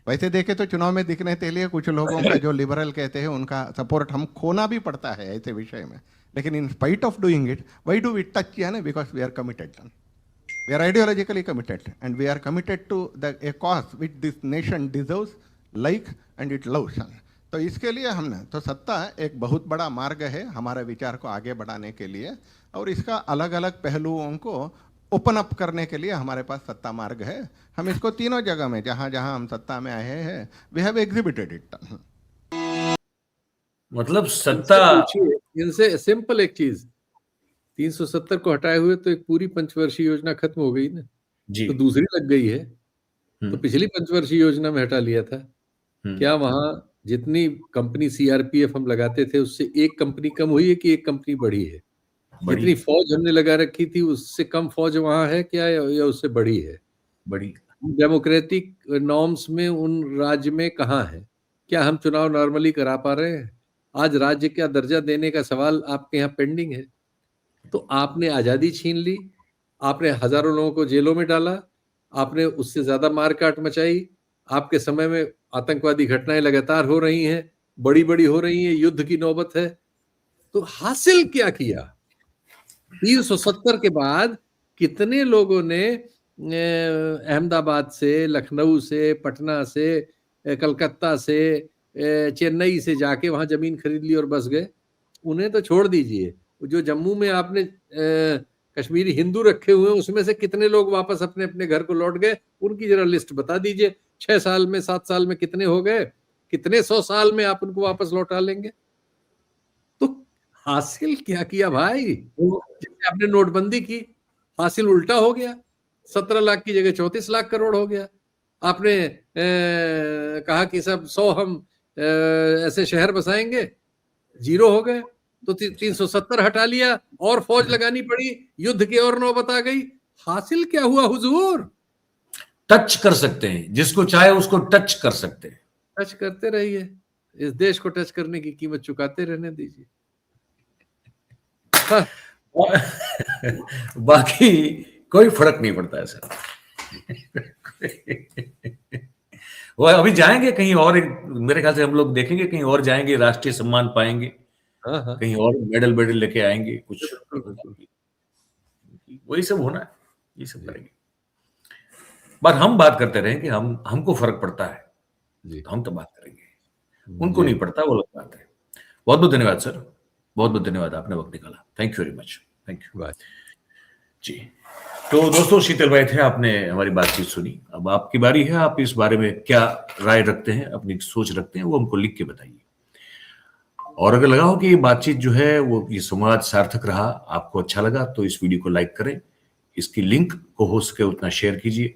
वैसे देखे तो चुनाव में दिखने के लिए कुछ लोगों का जो लिबरल कहते हैं उनका सपोर्ट हम खोना भी पड़ता है ऐसे विषय में, लेकिन in spite of doing it why do we touch, यानी because we are committed, we are ideologically committed and we are committed to the a cause which this nation deserves, like and it loves. तो इसके लिए हमने तो सत्ता एक बहुत बड़ा मार्ग है हमारे विचार को आगे बढ़ाने के लिए, और इसका अलग अलग पहलुओं को ओपन अप करने के लिए हमारे पास सत्ता मार्ग है। हम इसको तीनों जगह में जहां जहां हम सत्ता में आए हैं वी हैव एग्जिबिटेड इट। मतलब सत्ता, इनसे सिंपल एक चीज, 370 को हटाए हुए तो एक पूरी पंचवर्षीय योजना खत्म हो गई ना, जी, तो दूसरी लग गई है। तो पिछली पंचवर्षीय योजना में हटा लिया था। क्या वहां जितनी कंपनी सीआरपीएफ हम लगाते थे उससे एक कंपनी कम हुई है कि एक कंपनी बढ़ी है? जितनी फौज हमने लगा रखी थी उससे कम फौज वहां है क्या, या उससे बढ़ी है? बड़ी डेमोक्रेटिक नॉर्म्स में उन राज्य में कहाँ है? क्या हम चुनाव नॉर्मली करा पा रहे हैं? आज राज्य का दर्जा देने का सवाल आपके यहाँ पेंडिंग है। तो आपने आजादी छीन ली, आपने हजारों लोगों को जेलों में डाला, आपने उससे ज्यादा मारकाट मचाई, आपके समय में आतंकवादी घटनाएं लगातार हो रही हैं, बड़ी बड़ी हो रही हैं, युद्ध की नौबत है। तो हासिल क्या किया? 370 के बाद कितने लोगों ने अहमदाबाद से, लखनऊ से, पटना से, कलकत्ता से, चेन्नई से जाके वहां जमीन खरीद ली और बस गए? उन्हें तो छोड़ दीजिए, जो जम्मू में आपने कश्मीरी हिंदू रखे हुए हैं उसमें से कितने लोग वापस अपने अपने घर को लौट गए? उनकी जरा लिस्ट बता दीजिए। 6 साल में, 7 साल में कितने हो गए? कितने 100 साल में आप उनको वापस लौटा लेंगे? तो हासिल क्या किया भाई? जैसे आपने नोटबंदी की, हासिल उल्टा हो गया, 17 लाख की जगह 34 लाख करोड़ हो गया। आपने कहा कि सब 100 हम ऐसे शहर बसाएंगे, 0 हो गए। तो 370 हटा लिया और फौज लगानी पड़ी, युद्ध की और नौबत आ गई। हासिल क्या हुआ हुजूर? टच कर सकते हैं, जिसको चाहे उसको टच कर सकते हैं। टच करते रहिए, इस देश को टच करने की कीमत चुकाते रहने दीजिए। हाँ। बाकी कोई फर्क नहीं पड़ता है सर। वो अभी जाएंगे कहीं और, मेरे ख्याल से हम लोग देखेंगे कहीं और जाएंगे, राष्ट्रीय सम्मान पाएंगे, हाँ। कहीं और मेडल लेके आएंगे कुछ, वही सब होना है, ये सब करेंगे। पर हम बात करते रहे कि हमको फर्क पड़ता है, तो हम तो बात करेंगे, उनको नहीं पड़ता, वो अलग बात है। बहुत बहुत धन्यवाद सर, बहुत बहुत धन्यवाद, आपने वक्त निकाला। Thank you very much. Thank you जी। तो दोस्तों, शीतल भाई थे, आपने हमारी बातचीत सुनी। अब आपकी बारी है, आप इस बारे में क्या राय रखते हैं, अपनी सोच रखते हैं, वो हमको लिख के बताइए। और अगर लगा हो कि ये बातचीत जो है वो, ये संवाद सार्थक रहा, आपको अच्छा लगा, तो इस वीडियो को लाइक करें, इसकी लिंक को हो सके उतना शेयर कीजिए।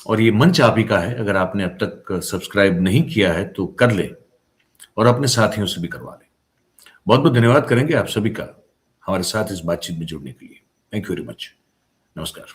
और ये मंच आप ही का है, अगर आपने अब तक सब्सक्राइब नहीं किया है तो कर ले, और अपने साथियों से भी करवा लें। बहुत बहुत धन्यवाद करेंगे आप सभी का हमारे साथ इस बातचीत में जुड़ने के लिए। Thank you very much. नमस्कार।